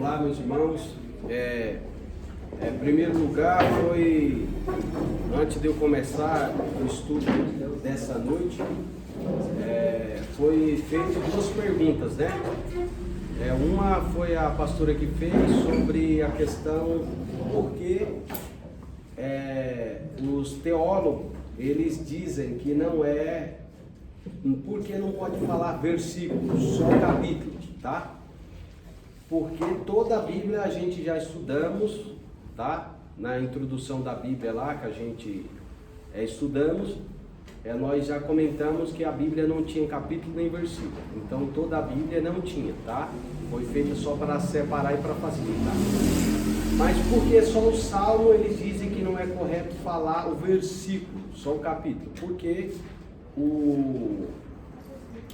Olá, meus irmãos. Em primeiro lugar, antes de eu começar o estudo dessa noite, foi feito duas perguntas, né? Uma foi a pastora que fez sobre a questão por que os teólogos, eles dizem que não é, porque não pode falar versículos, só capítulos, tá? Porque toda a Bíblia a gente já estudamos, tá? Na introdução da Bíblia lá que a gente estudamos, nós já comentamos que a Bíblia não tinha capítulo nem versículo. Então toda a Bíblia não tinha, tá? Foi feita só para separar e para facilitar. Mas porque só o Salmo eles dizem que não é correto falar o versículo, só o capítulo? Porque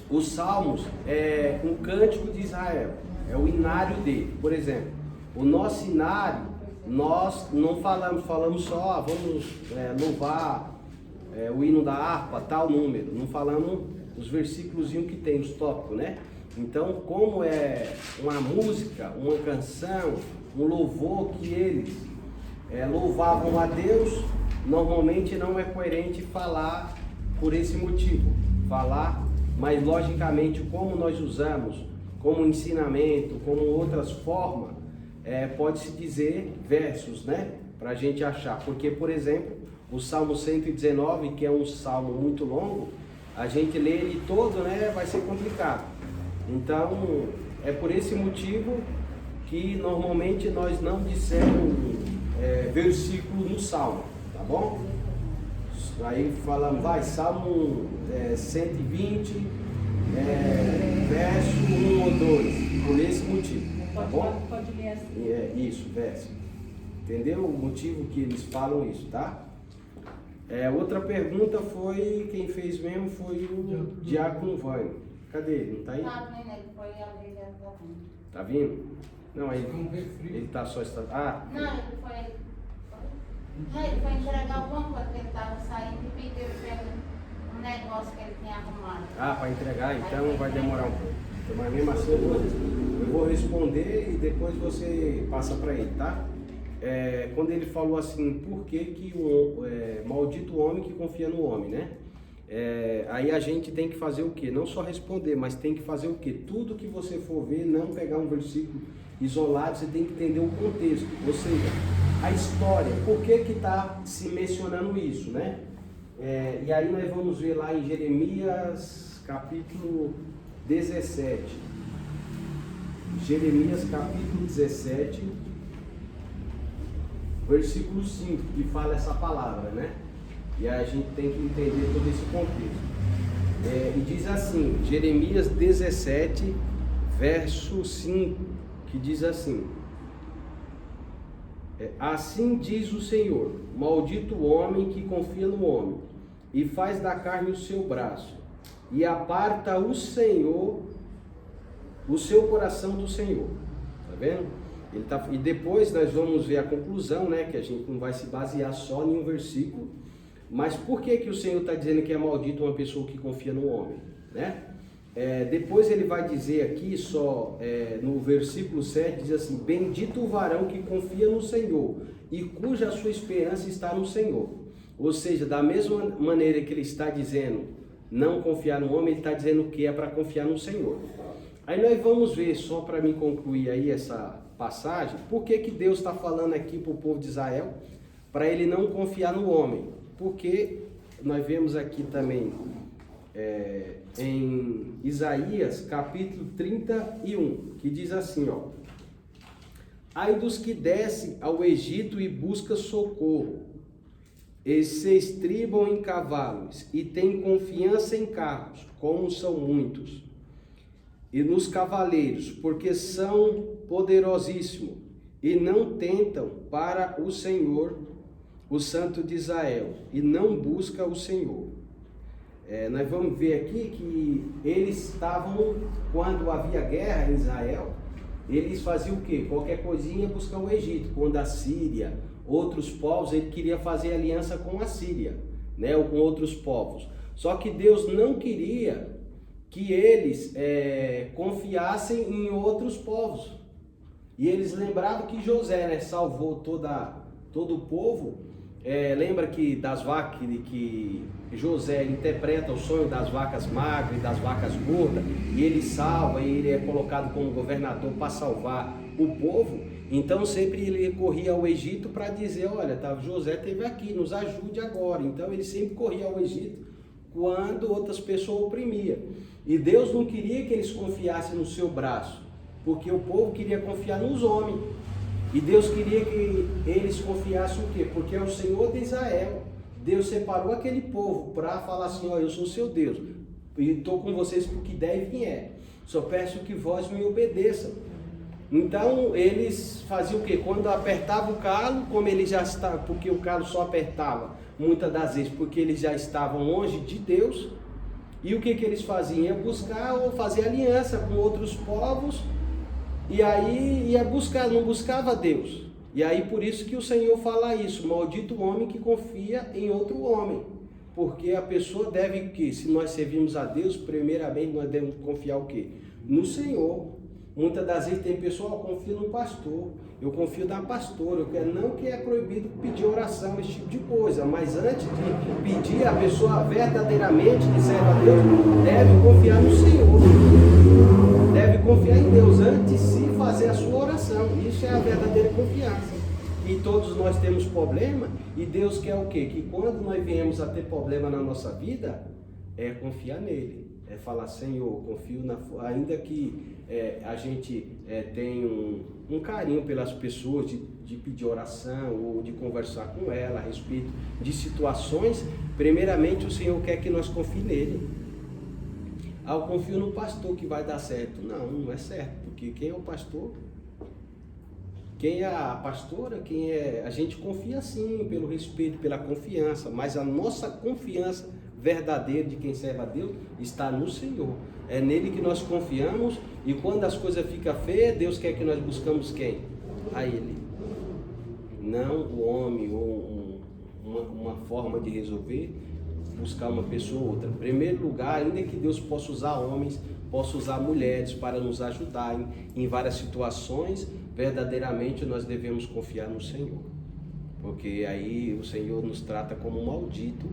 os Salmos é um cântico de Israel, é o inário dele. Por exemplo, o nosso inário, nós não falamos só, vamos louvar o hino da harpa, tal número. Não falamos os versículos que tem, os tópicos, né? Então, como é uma música, uma canção, um louvor que eles louvavam a Deus, normalmente não é coerente falar por esse motivo. Mas logicamente, como nós usamos como ensinamento, como outras formas, pode-se dizer versos, né? Para a gente achar. Porque, por exemplo, o Salmo 119, que é um salmo muito longo, a gente lê ele todo, né? Vai ser complicado. Então, é por esse motivo que normalmente nós não dissemos versículo no salmo, tá bom? Aí falamos, Salmo 120, verso 1 ou 2, por esse motivo, tá bom? Pode ler assim. Isso, verso. Entendeu o motivo que eles falam isso, tá? Outra pergunta foi, quem fez mesmo foi o Diácono Vânio. Cadê ele? Não tá aí? Tá vendo, ele foi ali dentro da rua. Tá vindo? Não, ele tá só... Não, ele foi entregar alguma coisa que ele estava saindo e pediu pra ele um negócio que ele tinha arrumado. Para entregar, então vai demorar um pouco. Mas mesmo assim eu vou responder e depois você passa para ele, tá? Quando ele falou assim, por que maldito o homem que confia no homem, né? Aí a gente tem que fazer o quê? Não só responder, mas tem que fazer o quê? Tudo que você for ver, não pegar um versículo isolado, você tem que entender o contexto, ou seja, a história, por que está se mencionando isso, né? E aí nós vamos ver lá em Jeremias capítulo 17. Jeremias capítulo 17, versículo 5, que fala essa palavra, né? E aí a gente tem que entender todo esse contexto. E diz assim, Jeremias 17, verso 5, que diz assim: assim diz o Senhor, maldito o homem que confia no homem, e faz da carne o seu braço, e aparta o Senhor, o seu coração do Senhor. Tá vendo? E depois nós vamos ver a conclusão, né? Que a gente não vai se basear só em um versículo. Mas por que o Senhor está dizendo que é maldito uma pessoa que confia no homem, né? Depois ele vai dizer aqui, no versículo 7, diz assim: bendito o varão que confia no Senhor e cuja sua esperança está no Senhor. Ou seja, da mesma maneira que ele está dizendo não confiar no homem, ele está dizendo que é para confiar no Senhor. Aí nós vamos ver, só para me concluir aí essa passagem, por que Deus está falando aqui para o povo de Israel, para ele não confiar no homem. Porque nós vemos aqui também em Isaías capítulo 31, que diz assim, ó: ai dos que descem ao Egito e buscam socorro, e se estribam em cavalos, e têm confiança em carros, como são muitos, e nos cavaleiros, porque são poderosíssimos, e não tentam para o Senhor, o Santo de Israel, e não busca o Senhor. Nós vamos ver aqui que eles estavam, quando havia guerra em Israel, eles faziam o quê? Qualquer coisinha buscar o Egito. Quando a Síria, outros povos, ele queria fazer aliança com a Síria, né? Ou com outros povos. Só que Deus não queria que eles confiassem em outros povos. E eles lembravam que José, né, salvou todo o povo. Lembra que das vacas, que José interpreta o sonho das vacas magras e das vacas gordas, e ele salva, e ele é colocado como governador para salvar o povo. Então sempre ele recorria ao Egito para dizer, olha, José esteve aqui, nos ajude agora. Então ele sempre corria ao Egito quando outras pessoas oprimiam. E Deus não queria que eles confiassem no seu braço, porque o povo queria confiar nos homens. E Deus queria que eles confiassem o quê? Porque é o Senhor de Israel. Deus separou aquele povo para falar assim, ó, eu sou seu Deus, e estou com vocês porque der e vier. Só peço que vós me obedeçam. Então eles faziam o quê? Quando apertava o calo, como eles já estavam, porque o calo só apertava muitas das vezes porque eles já estavam longe de Deus. E o que eles faziam? Ia buscar ou fazer aliança com outros povos. E aí ia buscar, não buscava Deus. E aí por isso que o Senhor fala isso, maldito o homem que confia em outro homem. Porque a pessoa deve, que se nós servimos a Deus, primeiramente nós devemos confiar o quê? No Senhor. Muitas das vezes tem pessoa, eu confio no pastor, eu confio na pastora, não que é proibido pedir oração, esse tipo de coisa, mas antes de pedir, a pessoa verdadeiramente que serve a Deus, deve confiar no Senhor, deve confiar em Deus antes de fazer a sua oração. Isso é a verdadeira confiança. E todos nós temos problema, e Deus quer o quê? Que quando nós viemos a ter problema na nossa vida, é confiar nele. É falar, Senhor, confio ainda que a gente tem um carinho pelas pessoas, de pedir oração ou de conversar com ela a respeito de situações, primeiramente o Senhor quer que nós confie nele. Eu confio no pastor que vai dar certo. Não, não é certo, porque quem é o pastor? Quem é a pastora? A gente confia sim, pelo respeito, pela confiança, mas a nossa confiança verdadeiro de quem serve a Deus está no Senhor. É nele que nós confiamos, e quando as coisas ficam feias, Deus quer que nós buscamos quem? A Ele. Não o homem ou uma forma de resolver, buscar uma pessoa ou outra. Em primeiro lugar, ainda que Deus possa usar homens, possa usar mulheres para nos ajudar em várias situações, verdadeiramente nós devemos confiar no Senhor. Porque aí o Senhor nos trata como maldito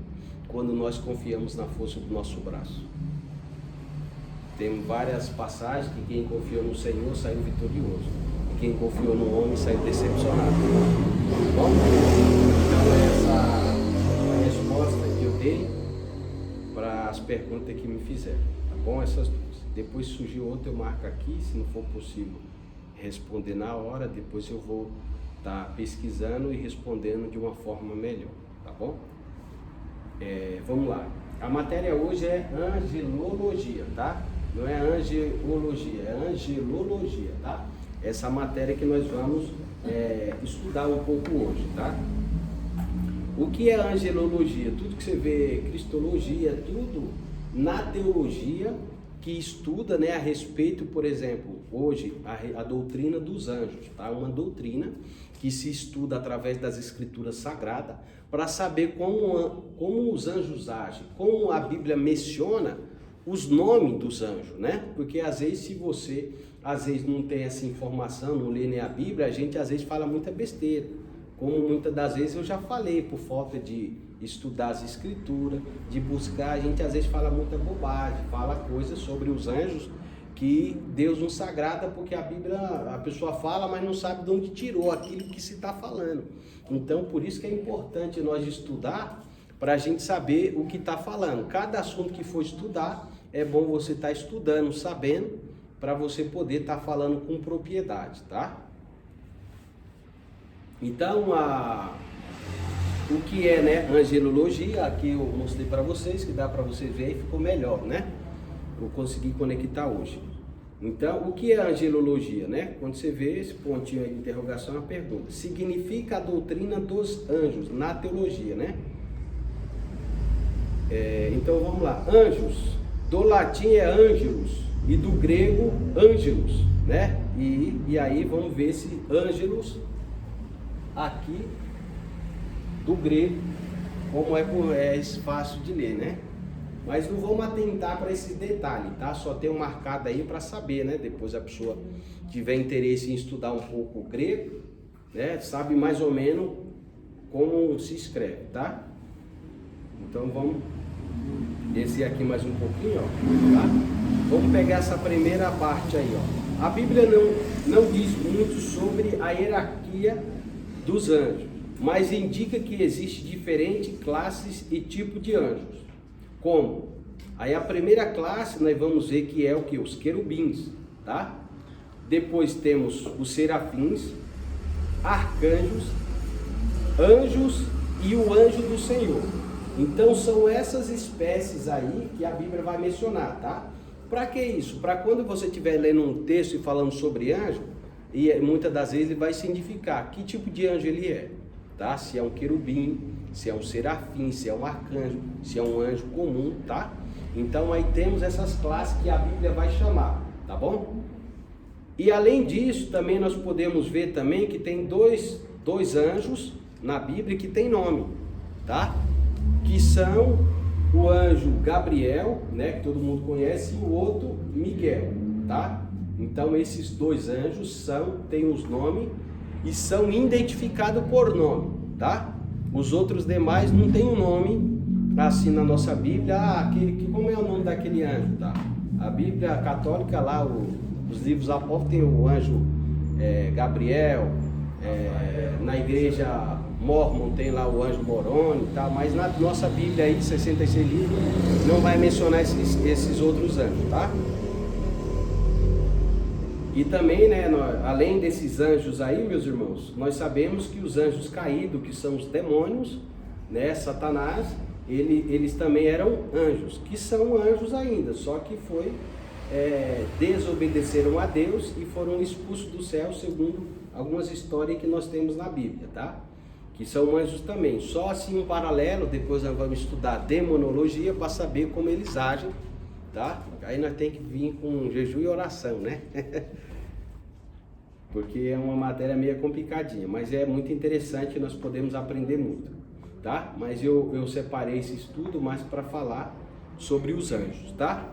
quando nós confiamos na força do nosso braço. Tem várias passagens que quem confiou no Senhor saiu vitorioso, e quem confiou no homem saiu decepcionado. Bom, então essa é a resposta que eu dei para as perguntas que me fizeram, tá bom? Essas duas. Depois surgiu outra, eu marco aqui, se não for possível responder na hora, depois eu vou estar pesquisando e respondendo de uma forma melhor, tá bom? Vamos lá. A matéria hoje é angelologia, tá? Não é angelologia, é angelologia, tá? Essa matéria que nós vamos estudar um pouco hoje, tá? O que é angelologia? Tudo que você vê, cristologia, tudo na teologia que estuda, né, a respeito, por exemplo, hoje a doutrina dos anjos, tá? Uma doutrina que se estuda através das escrituras sagradas para saber como os anjos agem, como a Bíblia menciona os nomes dos anjos, né? Porque às vezes se você não tem essa informação, não lê nem a Bíblia, a gente às vezes fala muita besteira. Como muitas das vezes eu já falei, por falta de estudar as escrituras, de buscar, a gente às vezes fala muita bobagem, fala coisas sobre os anjos que Deus não se agrada, porque a Bíblia, a pessoa fala, mas não sabe de onde tirou aquilo que se está falando. Então, por isso que é importante nós estudar, para a gente saber o que está falando. Cada assunto que for estudar, é bom você estar estudando, sabendo, para você poder estar falando com propriedade, tá? Então, o que é, né, angelologia, aqui eu mostrei para vocês, que dá para vocês verem, ficou melhor, né? Eu consegui conectar hoje. Então, o que é angelologia, né? Quando você vê esse pontinho aí de interrogação, é uma pergunta. Significa a doutrina dos anjos, na teologia, né? Então, vamos lá. Anjos, do latim é angelus, e do grego, angelus, né? E aí, vamos ver esse angelus aqui do grego, como é fácil de ler, né? Mas não vamos atentar para esse detalhe, tá? Só tenho marcado aí para saber, né? Depois a pessoa tiver interesse em estudar um pouco o grego, né? Sabe mais ou menos como se escreve, tá? Então vamos descer aqui mais um pouquinho, ó, tá? Vamos pegar essa primeira parte aí, ó. A Bíblia não diz muito sobre a hierarquia dos anjos, mas indica que existe diferentes classes e tipos de anjos. Como? Aí a primeira classe nós vamos ver que é o que? Os querubins, tá? Depois temos os serafins, arcanjos, anjos e o anjo do Senhor. Então são essas espécies aí que a Bíblia vai mencionar, tá? Para que isso? Para quando você estiver lendo um texto e falando sobre anjo, e muitas das vezes ele vai significar que tipo de anjo ele é, tá? Se é um querubim, se é um serafim, se é um arcanjo, se é um anjo comum, tá? Então aí temos essas classes que a Bíblia vai chamar, tá bom? E além disso, também nós podemos ver também que tem dois anjos na Bíblia que tem nome, tá? Que são o anjo Gabriel, né, que todo mundo conhece, e o outro Miguel, tá? Então esses dois anjos têm os nomes e são identificados por nome, tá? Os outros demais não tem um nome assim na nossa Bíblia, como é o nome daquele anjo, tá? A Bíblia católica lá, os livros apócrifos tem o anjo Gabriel, na igreja Mormon tem lá o anjo Moroni e tal, mas na nossa Bíblia aí de 66 livros não vai mencionar esses outros anjos, tá? E também, né, além desses anjos aí, meus irmãos, nós sabemos que os anjos caídos, que são os demônios, né, Satanás, eles também eram anjos, que são anjos ainda, só que desobedeceram a Deus e foram expulsos do céu, segundo algumas histórias que nós temos na Bíblia, tá? Que são anjos também. Só assim um paralelo, depois nós vamos estudar demonologia para saber como eles agem, tá? Aí nós temos que vir com jejum e oração, né? Porque é uma matéria meio complicadinha, mas é muito interessante, nós podemos aprender muito, tá? Mas eu separei esse estudo mais para falar sobre os anjos, tá?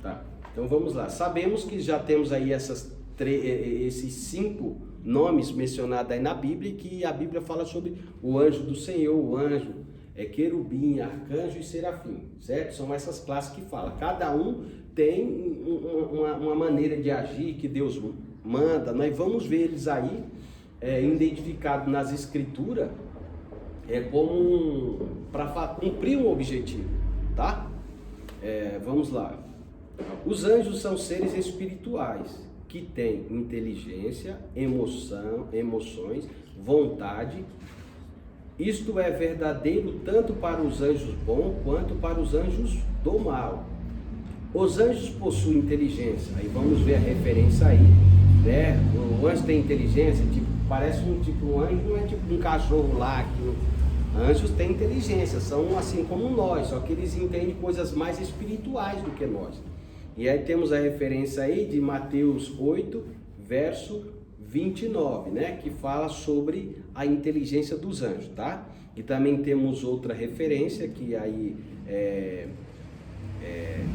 Tá. Então vamos lá. Sabemos que já temos aí esses 5 nomes mencionados aí na Bíblia, que a Bíblia fala sobre o anjo do Senhor, o anjo querubim, arcanjo e serafim, certo? São essas classes que falam. Cada um tem uma maneira de agir que Deus manda. Nós vamos ver eles aí identificados nas escrituras como para cumprir um objetivo, tá? Vamos lá. Os anjos são seres espirituais que têm inteligência, emoções, vontade. Isto é verdadeiro tanto para os anjos bons quanto para os anjos do mal. Os anjos possuem inteligência. Aí vamos ver a referência aí, né? O anjo tem inteligência, parece um anjo, não é tipo um cachorro lá anjos têm inteligência, são assim como nós, só que eles entendem coisas mais espirituais do que nós. E aí temos a referência aí de Mateus 8, verso 29, né? Que fala sobre a inteligência dos anjos, tá? E também temos outra referência que aí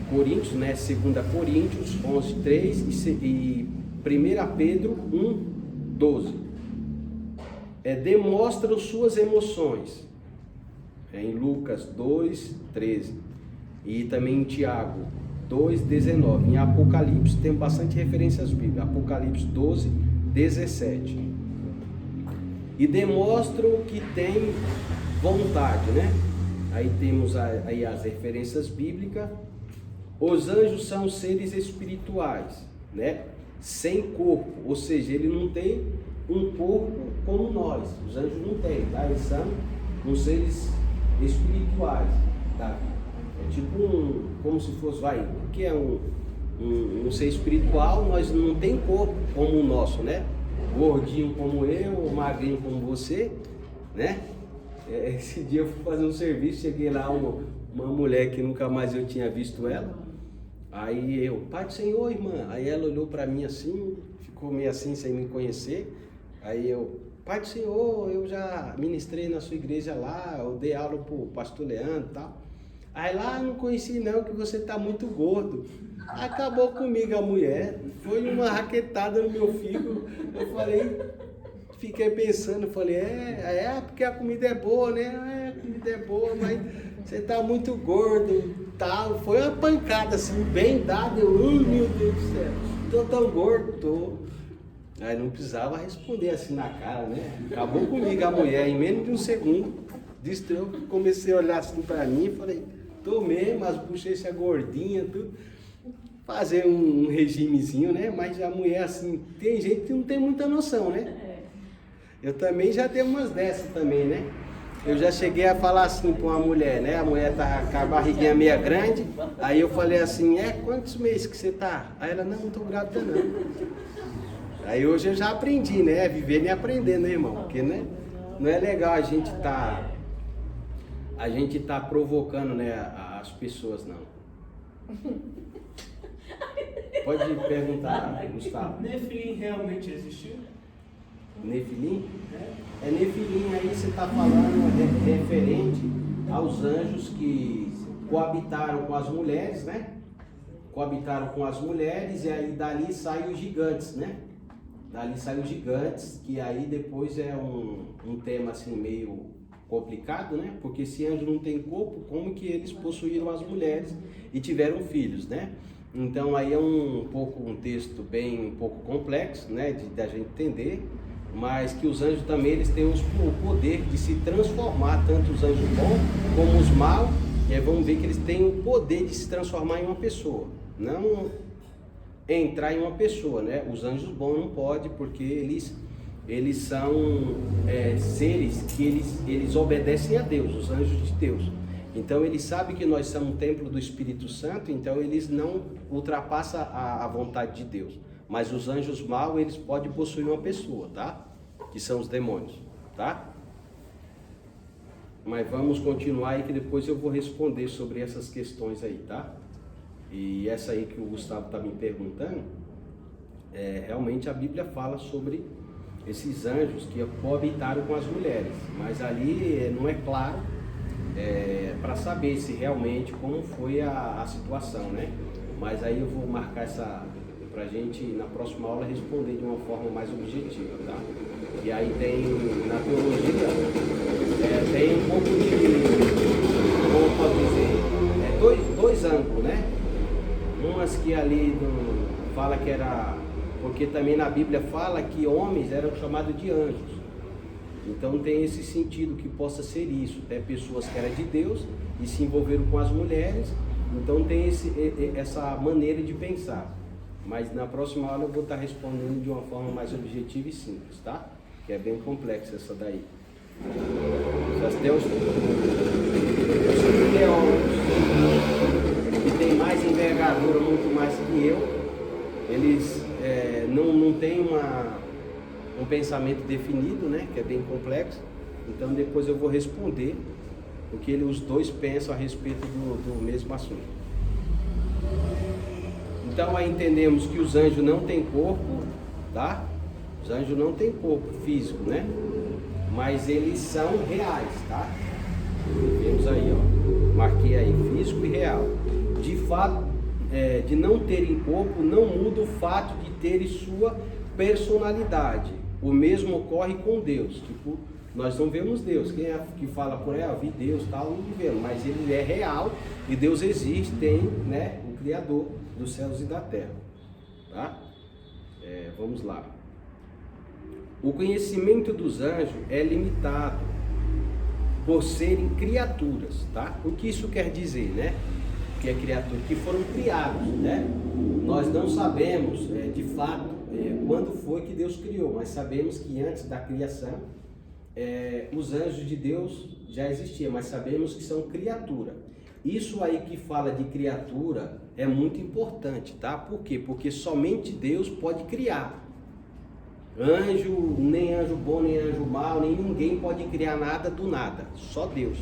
Coríntios, né? 2 Coríntios 11, 3 e 1 Pedro 1, 12. Demonstram suas emoções. Em Lucas 2, 13. E também em Tiago 2, 19. Em Apocalipse tem bastante referências bíblicas. Apocalipse 12, 17. E demonstram que tem vontade, né? Aí temos aí as referências bíblicas. Os anjos são seres espirituais, né? Sem corpo, ou seja, ele não tem um corpo como nós. Os anjos não têm, tá? Eles são uns seres espirituais, tá? É tipo como se fosse, o que é um ser espiritual? Nós não tem corpo como o nosso, né? Gordinho como eu, magrinho como você, né? Esse dia eu fui fazer um serviço, cheguei lá, uma mulher que nunca mais eu tinha visto ela. Aí eu, Pai do Senhor, irmã. Aí ela olhou pra mim assim, ficou meio assim, sem me conhecer. Aí eu, Pai do Senhor, eu já ministrei na sua igreja lá, eu dei aula pro pastor Leandro e tal. Aí lá, não conheci não, que você tá muito gordo. Acabou comigo a mulher, foi uma raquetada no meu filho. Eu falei, fiquei pensando, falei, porque a comida é boa, né? A comida é boa, mas você tá muito gordo, tal. Foi uma pancada assim, bem dada. Eu, meu Deus do céu, tô tão gordo, tô. Aí não precisava responder assim na cara, né? Acabou comigo a mulher, em menos de um segundo. Eu comecei a olhar assim pra mim e falei, tô mesmo, as bochechas gordinhas, tudo. Fazer um regimezinho, né? Mas a mulher assim, tem gente que não tem muita noção, né? Eu também já dei umas dessas também, né? Eu já cheguei a falar assim pra uma mulher, né? A mulher tá com a barriguinha meia grande. Aí eu falei assim, quantos meses que você tá? Aí ela, não tô grávida não. Aí hoje eu já aprendi, né? Vivendo e aprendendo, né, irmão? Porque, né? Não é legal a gente tá provocando, né, as pessoas, não. Pode perguntar, Gustavo. Nefilim realmente existiu? Nefilim? Nefilim, aí você está falando referente aos anjos que coabitaram com as mulheres, né? Coabitaram com as mulheres e aí dali saem os gigantes, né? Dali saem os gigantes, que aí depois é um tema assim meio complicado, né? Porque se anjo não tem corpo, como que eles possuíram as mulheres e tiveram filhos, né? Então aí é um texto bem um pouco complexo, né? Da gente entender, mas que os anjos também eles têm o poder de se transformar, tanto os anjos bons como os maus, e aí vamos ver que eles têm o poder de se transformar em uma pessoa, não entrar em uma pessoa, né? Os anjos bons não podem, porque eles são seres que eles obedecem a Deus, os anjos de Deus. Então eles sabem que nós somos um templo do Espírito Santo, então eles não ultrapassam a vontade de Deus. Mas os anjos maus, eles podem possuir uma pessoa, tá? Que são os demônios, tá? Mas vamos continuar aí que depois eu vou responder sobre essas questões aí, tá? E essa aí que o Gustavo está me perguntando, realmente a Bíblia fala sobre esses anjos que coabitaram com as mulheres, mas ali não é claro para saber se realmente como foi a situação, né? Mas aí eu vou marcar essa pra gente na próxima aula responder de uma forma mais objetiva, tá? E aí tem na teologia tem um pouco de, como pode dizer, dois ângulos, né? Umas que ali fala que era, porque também na Bíblia fala que homens eram chamados de anjos. Então tem esse sentido que possa ser isso, até pessoas que eram de Deus e se envolveram com as mulheres, então tem essa maneira de pensar. Mas na próxima aula eu vou estar respondendo de uma forma mais objetiva e simples, tá? Que é bem complexa essa daí. Os teólogos que tem mais envergadura, muito mais que eu, eles não têm um pensamento definido, né? Que é bem complexo. Então depois eu vou responder o que os dois pensam a respeito do mesmo assunto. Então aí entendemos que os anjos não têm corpo, tá? Os anjos não têm corpo físico, né? Mas eles são reais, tá? Vemos aí, ó. Marquei aí, físico e real. De fato, de não terem corpo, não muda o fato de terem sua personalidade. O mesmo ocorre com Deus. Tipo, nós não vemos Deus. Quem é que fala por aí, vi Deus, tal, não vemos. Mas ele é real e Deus existe, tem, né? O Criador dos céus e da terra, tá? Vamos lá. O conhecimento dos anjos é limitado por serem criaturas, tá? O que isso quer dizer, né? Que é criatura, que foram criados, né? Nós não sabemos, de fato, quando foi que Deus criou, mas sabemos que antes da criação, os anjos de Deus já existiam, mas sabemos que são criatura. Isso aí que fala de criatura é muito importante, tá? Por quê? Porque somente Deus pode criar. Anjo, nem anjo bom, nem anjo mau, nem ninguém pode criar nada do nada. Só Deus,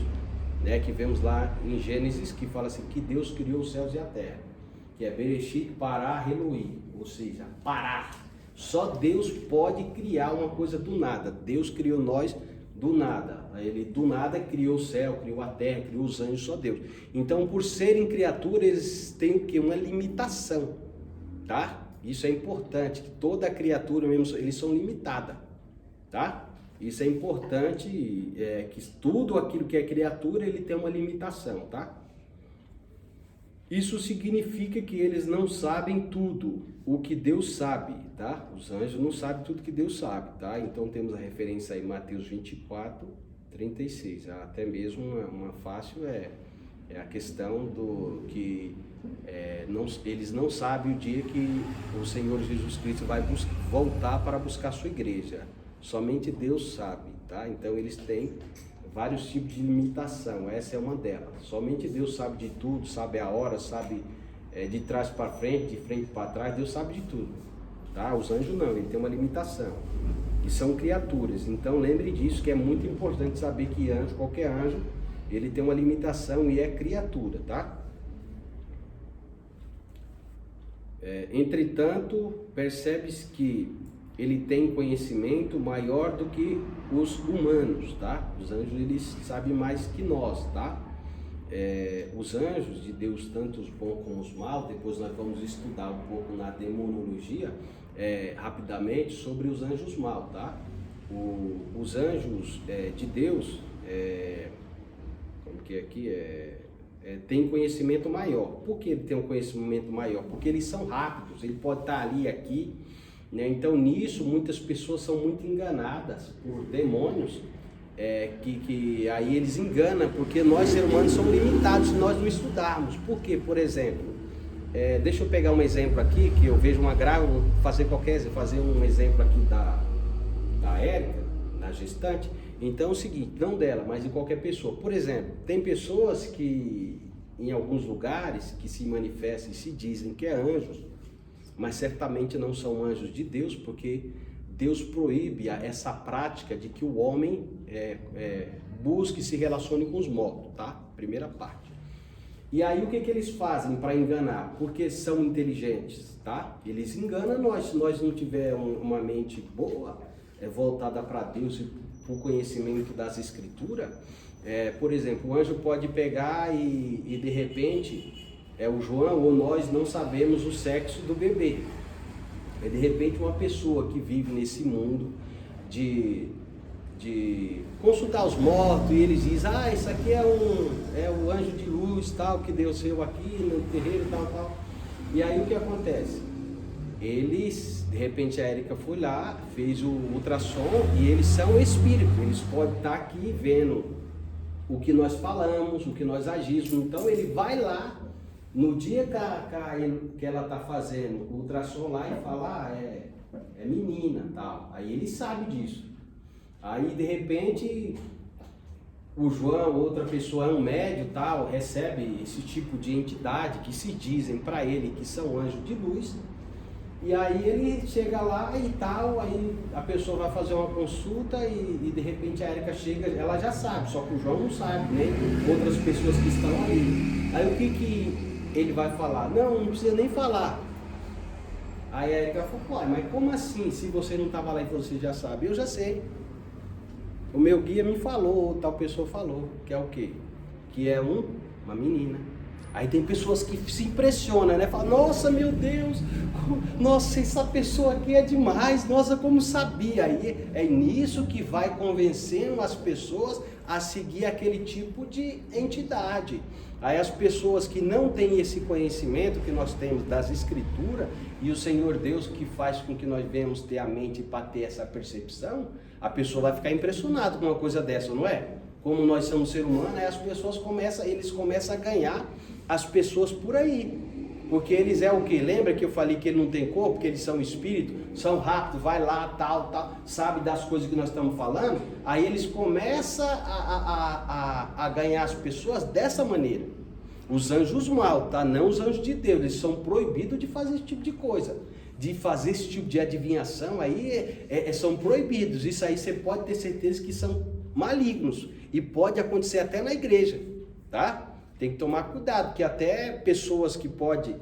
né? Que vemos lá em Gênesis que fala assim, que Deus criou os céus e a terra. Que é Bereshit, Pará, Elohim, ou seja, parar. Só Deus pode criar uma coisa do nada. Deus criou nós do nada. Ele do nada criou o céu, criou a terra, criou os anjos, só Deus. Então, por serem criaturas, eles têm o quê? Uma limitação, tá? Isso é importante, que toda criatura mesmo, eles são limitadas, tá? Isso é importante, que tudo aquilo que é criatura, ele tem uma limitação, tá? Isso significa que eles não sabem tudo o que Deus sabe, tá? Os anjos não sabem tudo que Deus sabe, tá? Então temos a referência aí, Mateus 24, 36. Até mesmo uma fácil é a questão do que eles não sabem o dia que o Senhor Jesus Cristo vai voltar para buscar a sua igreja. Somente Deus sabe, tá? Então eles têm vários tipos de limitação, essa é uma delas. Somente Deus sabe de tudo, sabe a hora, sabe de trás para frente, de frente para trás, Deus sabe de tudo, tá? Os anjos não, ele tem uma limitação, e são criaturas. Então lembre disso, que é muito importante saber que anjo, qualquer anjo, ele tem uma limitação e é criatura, tá? Entretanto, percebe-se que ele tem conhecimento maior do que os humanos, tá? Os anjos, eles sabem mais que nós, tá? Os anjos de Deus, tanto os bons como os maus, depois nós vamos estudar um pouco na demonologia, rapidamente, sobre os anjos maus, tá? Os anjos de Deus, como que é aqui, tem conhecimento maior. Por que ele tem um conhecimento maior? Porque eles são rápidos, ele pode estar ali, aqui, né? Então nisso muitas pessoas são muito enganadas por demônios, que aí eles enganam, porque nós seres humanos somos limitados se nós não estudarmos. Por quê? Por exemplo, deixa eu pegar um exemplo aqui, que eu vejo uma grávida, fazer um exemplo aqui da Érica, da gestante. Então é o seguinte, não dela, mas de qualquer pessoa. Por exemplo, tem pessoas que em alguns lugares que se manifestam e se dizem que é anjos, mas certamente não são anjos de Deus, porque Deus proíbe essa prática de que o homem busque e se relacione com os mortos, tá? Primeira parte. E aí o que eles fazem para enganar? Porque são inteligentes, tá? Eles enganam nós, se nós não tivermos uma mente boa, voltada para Deus e para o conhecimento das Escrituras. Por exemplo, o anjo pode pegar e de repente, o João ou nós não sabemos o sexo do bebê. De repente uma pessoa que vive nesse mundo de consultar os mortos, e eles dizem, isso aqui é o anjo de luz, tal, que Deus veio aqui no terreiro, tal. E aí o que acontece? Eles, de repente a Érica foi lá, fez o ultrassom, e eles são espíritos, eles podem estar aqui vendo o que nós falamos, o que nós agimos. Então ele vai lá, no dia que ela está fazendo o ultrassom lá, e fala, é menina, tal. Aí ele sabe disso. Aí de repente o João, outra pessoa, um médium, tal, recebe esse tipo de entidade que se dizem para ele que são anjos de luz. E aí ele chega lá e tal, aí a pessoa vai fazer uma consulta e de repente a Érica chega, ela já sabe, só que o João não sabe, nem outras pessoas que estão ali. Aí o que ele vai falar? Não precisa nem falar. Aí a Érica falou, mas como assim, se você não estava lá e você já sabe? Eu já sei. O meu guia me falou, tal pessoa falou, que é o quê? Que é uma menina. Aí tem pessoas que se impressionam, né? Falam, nossa, meu Deus, nossa, essa pessoa aqui é demais, nossa, como sabia. Aí é nisso que vai convencendo as pessoas a seguir aquele tipo de entidade. Aí as pessoas que não têm esse conhecimento que nós temos das Escrituras, e o Senhor Deus que faz com que nós venhamos ter a mente para ter essa percepção, a pessoa vai ficar impressionada com uma coisa dessa, não é? Como nós somos seres humanos, aí as pessoas começam a ganhar as pessoas por aí, porque eles o que? Lembra que eu falei que ele não tem corpo, que eles são espírito, são rápidos, vai lá, tal, sabe das coisas que nós estamos falando? Aí eles começam a ganhar as pessoas dessa maneira. Os anjos maus, tá? Não os anjos de Deus, eles são proibidos de fazer esse tipo de coisa, de fazer esse tipo de adivinhação, aí são proibidos. Isso aí você pode ter certeza que são malignos, e pode acontecer até na igreja, tá? Tem que tomar cuidado, que até pessoas que podem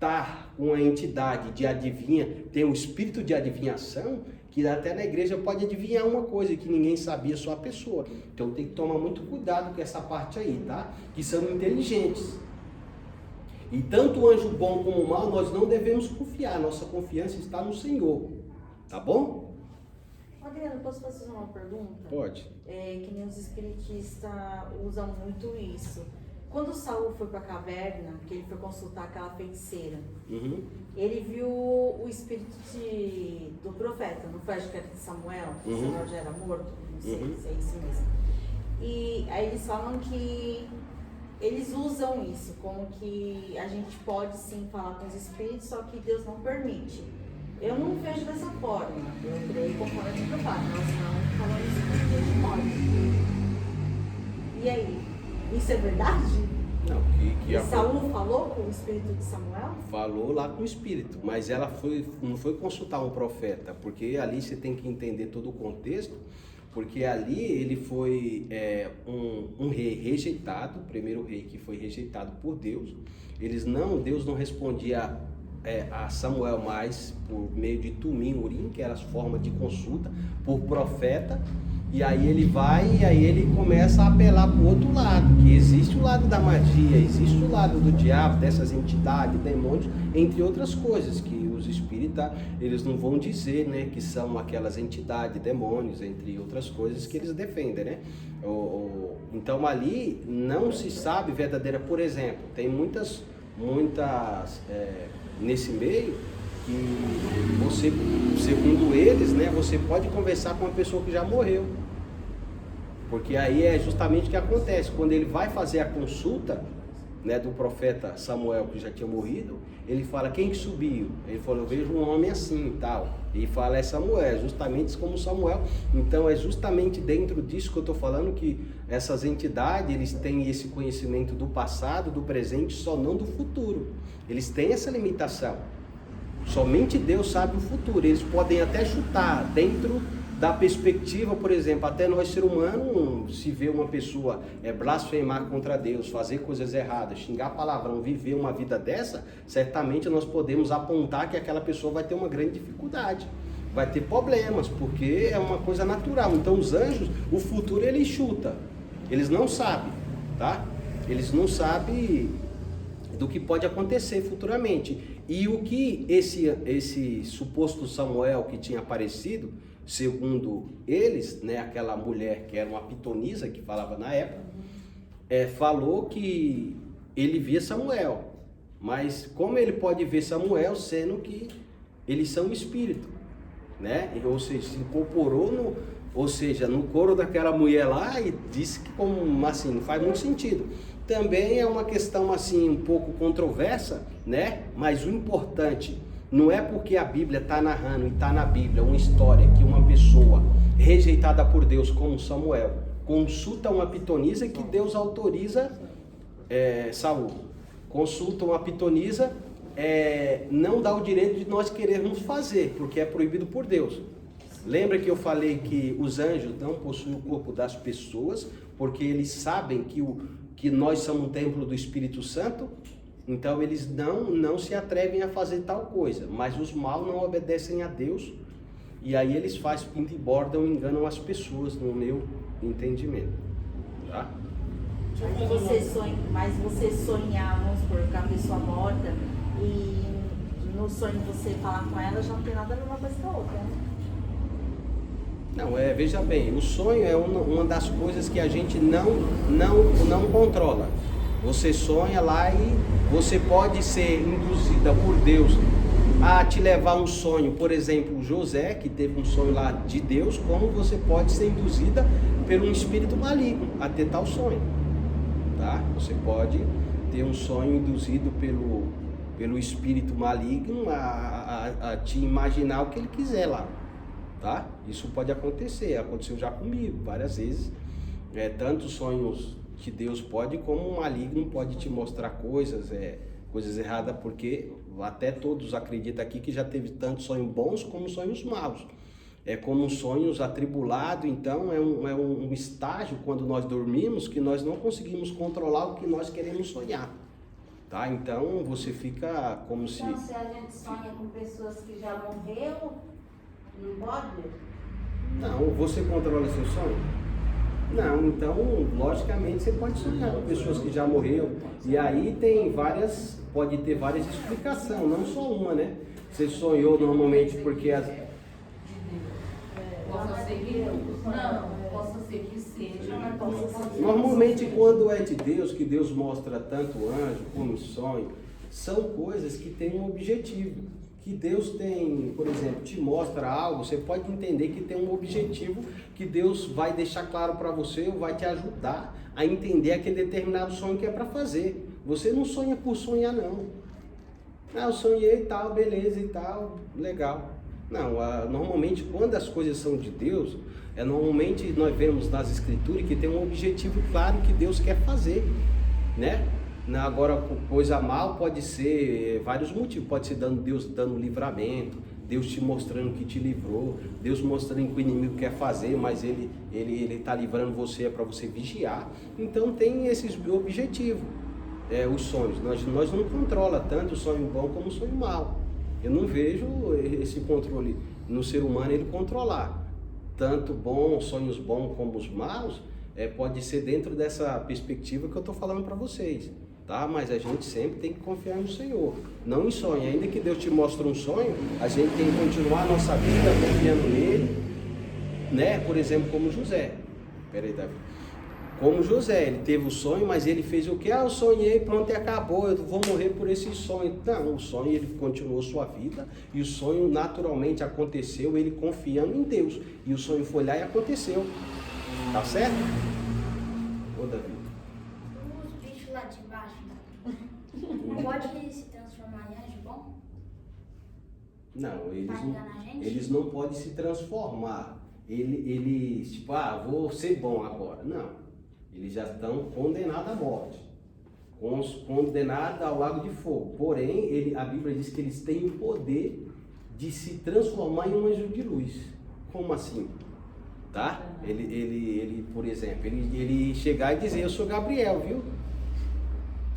tá com a entidade de adivinha, tem um espírito de adivinhação, que até na igreja pode adivinhar uma coisa que ninguém sabia, só a pessoa. Então tem que tomar muito cuidado com essa parte aí, tá? Que são inteligentes. E tanto o anjo bom como o mal, nós não devemos confiar. Nossa confiança está no Senhor. Tá bom? Adriano, posso fazer uma pergunta? Pode. Que nem os espiritistas usam muito isso. Quando Saul foi para a caverna, que ele foi consultar aquela feiticeira, ele viu o espírito do profeta, não foi? Acho que era de Samuel, Samuel já era morto, não sei se é isso mesmo. E aí eles falam que eles usam isso, como que a gente pode sim falar com os espíritos, só que Deus não permite. Eu não vejo dessa forma, eu creio conforme a gente fala, nós não falamos isso porque a gente pode. E aí? Isso é verdade? Não, E Saul falou com o espírito de Samuel? Falou lá com o espírito, mas ela não foi consultar um profeta, porque ali você tem que entender todo o contexto, porque ali ele foi um rei rejeitado, o primeiro rei que foi rejeitado por Deus. Deus não respondia a Samuel mais por meio de Tumim, Urim, que era as formas de consulta, por profeta. E aí ele vai e aí ele começa a apelar para o outro lado, que existe o lado da magia, existe o lado do diabo, dessas entidades, demônios, entre outras coisas, que os espíritas, eles não vão dizer, né, que são aquelas entidades, demônios, entre outras coisas que eles defendem, né? Então ali não se sabe verdadeira, por exemplo, tem muitas nesse meio, que você, segundo eles, né, você pode conversar com uma pessoa que já morreu. Porque aí é justamente o que acontece. Quando ele vai fazer a consulta, né, do profeta Samuel, que já tinha morrido, ele fala, quem que subiu? Ele falou, eu vejo um homem assim e tal. E fala, é Samuel, justamente como Samuel. Então é justamente dentro disso que eu estou falando, que essas entidades, eles têm esse conhecimento do passado, do presente, só não do futuro. Eles têm essa limitação. Somente Deus sabe o futuro. Eles podem até chutar dentro da perspectiva, por exemplo, até nós ser humano, se vê uma pessoa blasfemar contra Deus, fazer coisas erradas, xingar palavrão, viver uma vida dessa, certamente nós podemos apontar que aquela pessoa vai ter uma grande dificuldade, vai ter problemas, porque é uma coisa natural. Então os anjos, o futuro ele chuta, eles não sabem, tá? Eles não sabem do que pode acontecer futuramente. E o que esse suposto Samuel que tinha aparecido, segundo eles, né, aquela mulher que era uma pitonisa, que falava na época, falou que ele via Samuel. Mas como ele pode ver Samuel, sendo que eles são espírito, né? Ou seja, se incorporou no coro daquela mulher lá e disse que, como assim, não faz muito sentido. Também é uma questão assim um pouco controversa, né? Mas o importante não é porque a Bíblia está narrando e está na Bíblia uma história que uma pessoa rejeitada por Deus, como Samuel, consulta uma pitonisa que Deus autoriza Saul. Consulta uma pitonisa, não dá o direito de nós querermos fazer, porque é proibido por Deus. Lembra que eu falei que os anjos não possuem o corpo das pessoas, porque eles sabem que nós somos um templo do Espírito Santo? Então eles não se atrevem a fazer tal coisa, mas os maus não obedecem a Deus, e aí eles fazem pinta e bordam, enganam as pessoas, no meu entendimento, tá? Mas você sonhar, vamos supor, com a pessoa morta, e no sonho você falar com ela, já não tem nada a ver uma coisa com a outra, né? Não, veja bem, o sonho é uma das coisas que a gente não controla. Você sonha lá e você pode ser induzida por Deus a te levar um sonho. Por exemplo, José, que teve um sonho lá de Deus, como você pode ser induzida por um espírito maligno a ter tal sonho, tá? Você pode ter um sonho induzido pelo espírito maligno a te imaginar o que ele quiser lá, tá? Isso pode acontecer, aconteceu já comigo várias vezes, tanto sonhos que Deus pode, como o maligno pode te mostrar coisas erradas, porque até todos acreditam aqui que já teve tanto sonhos bons como sonhos maus. É como sonhos atribulados, então é um estágio quando nós dormimos que nós não conseguimos controlar o que nós queremos sonhar, tá? Então você fica como se... Então, se a gente sonha com pessoas que já morreram, não pode? Não, você controla seu sonho? Não, então, logicamente, você pode sonhar com pessoas que já morreram. E aí pode ter várias explicações, não só uma, né? Você sonhou normalmente porque as... Possa ser que não, possa ser que seja, mas possa ser. Normalmente, quando é de Deus, que Deus mostra tanto anjo como sonho, são coisas que têm um objetivo. Que Deus tem, por exemplo, te mostra algo, você pode entender que tem um objetivo que Deus vai deixar claro para você ou vai te ajudar a entender aquele determinado sonho que é para fazer. Você não sonha por sonhar, não. Ah, eu sonhei e tal, beleza e tal, legal. Não, normalmente quando as coisas são de Deus, normalmente nós vemos nas escrituras que tem um objetivo claro que Deus quer fazer, né? Agora, coisa mal pode ser vários motivos, pode ser Deus dando livramento, Deus te mostrando que te livrou, Deus mostrando que o inimigo quer fazer, mas ele está livrando você, é para você vigiar. Então tem esses objetivos, os sonhos. Nós não controla tanto o sonho bom como o sonho mal. Eu não vejo esse controle no ser humano, ele controlar. Tanto sonhos bons como os maus, pode ser dentro dessa perspectiva que eu estou falando para vocês. Tá? Mas a gente sempre tem que confiar no Senhor, não em sonho. Ainda que Deus te mostre um sonho, a gente tem que continuar a nossa vida confiando nele, né? Por exemplo, como José. Peraí, Davi. Como José, ele teve o sonho, mas ele fez o quê? Eu sonhei, pronto, e acabou, eu vou morrer por esse sonho. Não, o sonho, ele continuou sua vida, e o sonho naturalmente aconteceu, ele confiando em Deus. E o sonho foi lá e aconteceu. Tá certo? Ô, Davi. Os bichos lá de baixo, pode se transformar em anjo bom? Não, enganar a gente? eles não podem se transformar. Eles, tipo, vou ser bom agora. Não. Eles já estão condenados à morte. Condenados ao lago de fogo. Porém, a Bíblia diz que eles têm o poder de se transformar em um anjo de luz. Como assim? Tá? Ele por exemplo, ele chegar e dizer, eu sou Gabriel, viu?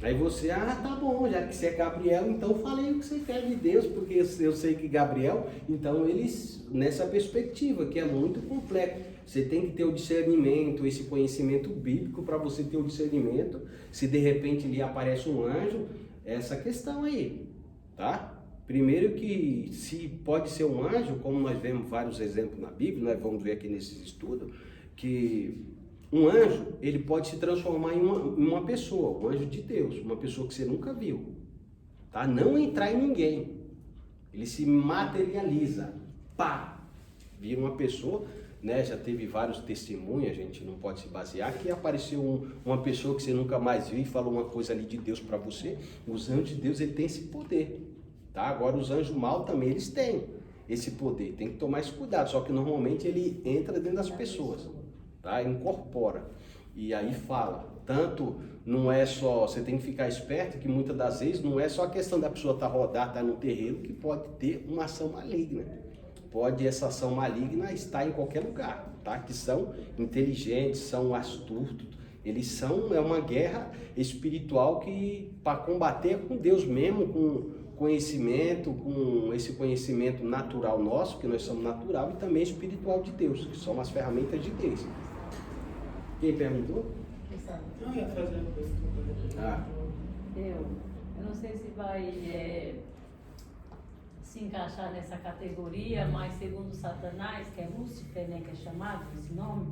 Aí você, tá bom, já que você é Gabriel, então falei o que você quer de Deus, porque eu sei que Gabriel, então eles, nessa perspectiva, que é muito complexo, você tem que ter o discernimento, esse conhecimento bíblico para você ter o discernimento, se de repente lhe aparece um anjo, essa questão aí, tá? Primeiro que se pode ser um anjo, como nós vemos vários exemplos na Bíblia, nós vamos ver aqui nesse estudo, que um anjo, ele pode se transformar em uma pessoa, um anjo de Deus, uma pessoa que você nunca viu, tá? Não entrar em ninguém, ele se materializa, pá, vira uma pessoa, né? Já teve vários testemunhos, a gente não pode se basear, que apareceu uma pessoa que você nunca mais viu e falou uma coisa ali de Deus para você. Os anjos de Deus, ele tem esse poder, tá? Agora os anjos mal também, eles têm esse poder, tem que tomar esse cuidado, só que normalmente ele entra dentro das pessoas, tá? Incorpora, e aí fala, tanto não é só, você tem que ficar esperto que muitas das vezes não é só a questão da pessoa estar rodada, estar no terreiro, que pode ter uma ação maligna. Pode essa ação maligna estar em qualquer lugar, tá? Que são inteligentes, são astutos, eles são, uma guerra espiritual que para combater com Deus mesmo, com conhecimento, com esse conhecimento natural nosso, que nós somos natural, e também espiritual de Deus, que são as ferramentas de Deus. Quem perguntou? Eu ia fazer uma pergunta. Eu não sei se vai se encaixar nessa categoria, mas segundo Satanás, que é Lúcifer, né, que é chamado com esse nome,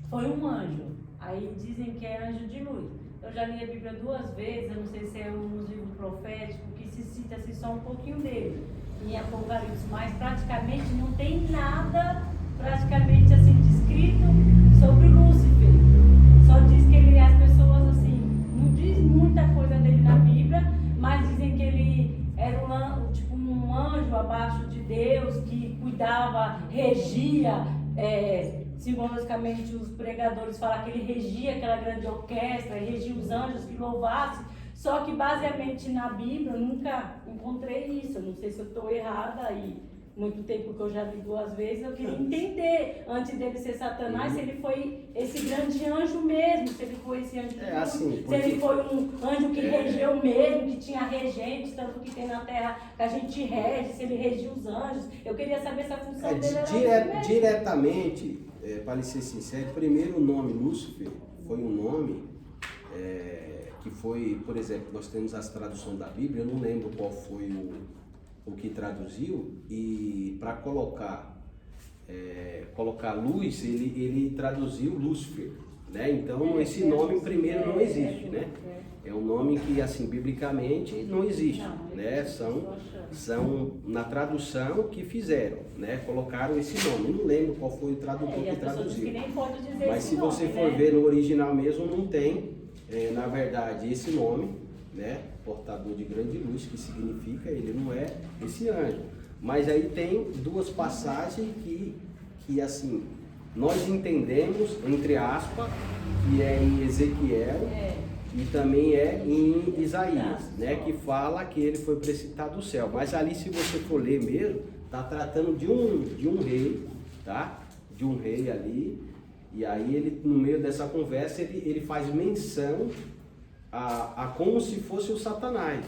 foi um anjo. Aí dizem que é anjo de luz. Eu já li a Bíblia 2 vezes, eu não sei se é um livro profético, que se cita assim, só um pouquinho dele, em Apocalipse, mas praticamente não tem nada, praticamente assim, descrito sobre Lúcifer. Só diz que ele, as pessoas assim, não diz muita coisa dele na Bíblia, mas dizem que ele era um anjo abaixo de Deus, que cuidava, regia, simbolicamente os pregadores falam que ele regia aquela grande orquestra, regia os anjos que louvassem, só que basicamente na Bíblia eu nunca encontrei isso, eu não sei se eu estou errada aí, muito tempo que eu já li 2 vezes, eu queria entender, antes dele ser Satanás, se ele foi esse grande anjo mesmo, se ele foi esse anjo de luz, assim, se ele foi um anjo que regeu mesmo, que tinha regentes, tanto que tem na terra que a gente rege, se ele regia os anjos. Eu queria saber se a função dele era diretamente, para ser sincero, primeiro o nome Lúcifer foi um nome que foi, por exemplo, nós temos as traduções da Bíblia, eu não lembro qual foi o que traduziu, e para colocar luz, ele traduziu Lúcifer, né? Então esse nome primeiro não existe, né? É um nome que, assim, biblicamente não existe, né? São na tradução que fizeram, né? Colocaram esse nome. Eu não lembro qual foi o tradutor que traduziu. Mas se você for ver no original mesmo, não tem, na verdade, esse nome, né? Portador de grande luz, que significa, ele não é esse anjo. Mas aí tem 2 passagens que assim, nós entendemos, entre aspas, que é em Ezequiel e também é em Isaías, né? Que fala que ele foi precipitado do céu. Mas ali, se você for ler mesmo, está tratando de um rei, tá? De um rei ali. E aí ele, no meio dessa conversa, ele faz menção a como se fosse o Satanás,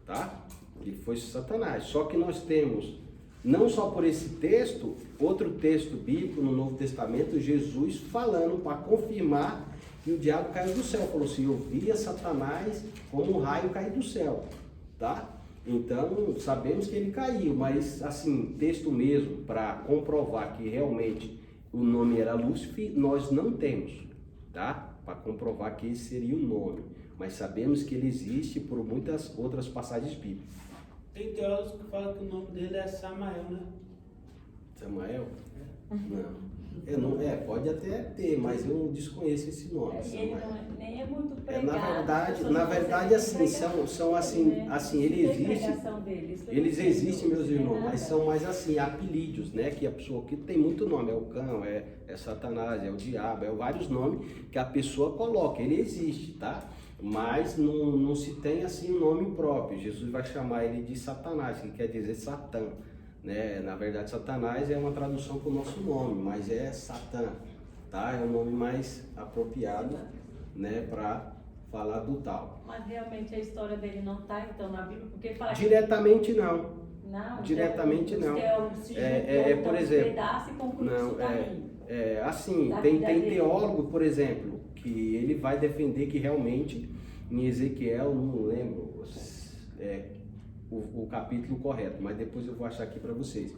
tá? Ele fosse o Satanás. Só que nós temos, não só por esse texto, outro texto bíblico no Novo Testamento, Jesus falando para confirmar que o diabo caiu do céu. Falou assim, eu via Satanás como um raio cair do céu, tá? Então, sabemos que ele caiu, mas assim, texto mesmo para comprovar que realmente o nome era Lúcifer, nós não temos, tá? Para comprovar que esse seria o nome. Mas sabemos que ele existe por muitas outras passagens bíblicas. Tem teólogos que falam que o nome dele é Samael, né? Samael? Não. Pode até ter, mas eu desconheço esse nome. Ele nem é muito pregado. Na verdade, assim, são assim, eles existem, meus irmãos, mas são mais assim, apelídios, né? Que a pessoa que tem muito nome, é o cão, é Satanás, é o diabo, vários nomes que a pessoa coloca, ele existe, tá? Mas não se tem assim um nome próprio. Jesus vai chamar ele de Satanás, que quer dizer Satã, né? Na verdade, Satanás é uma tradução para o nosso nome, mas é Satã, tá? É o nome mais apropriado, né, para falar do tal. Mas realmente a história dele não está então na Bíblia, porque fala diretamente que... não. Não. Diretamente não. Por exemplo, assim, tem teólogo, por exemplo, que ele vai defender que realmente em Ezequiel, não lembro o capítulo correto, mas depois eu vou achar aqui para vocês,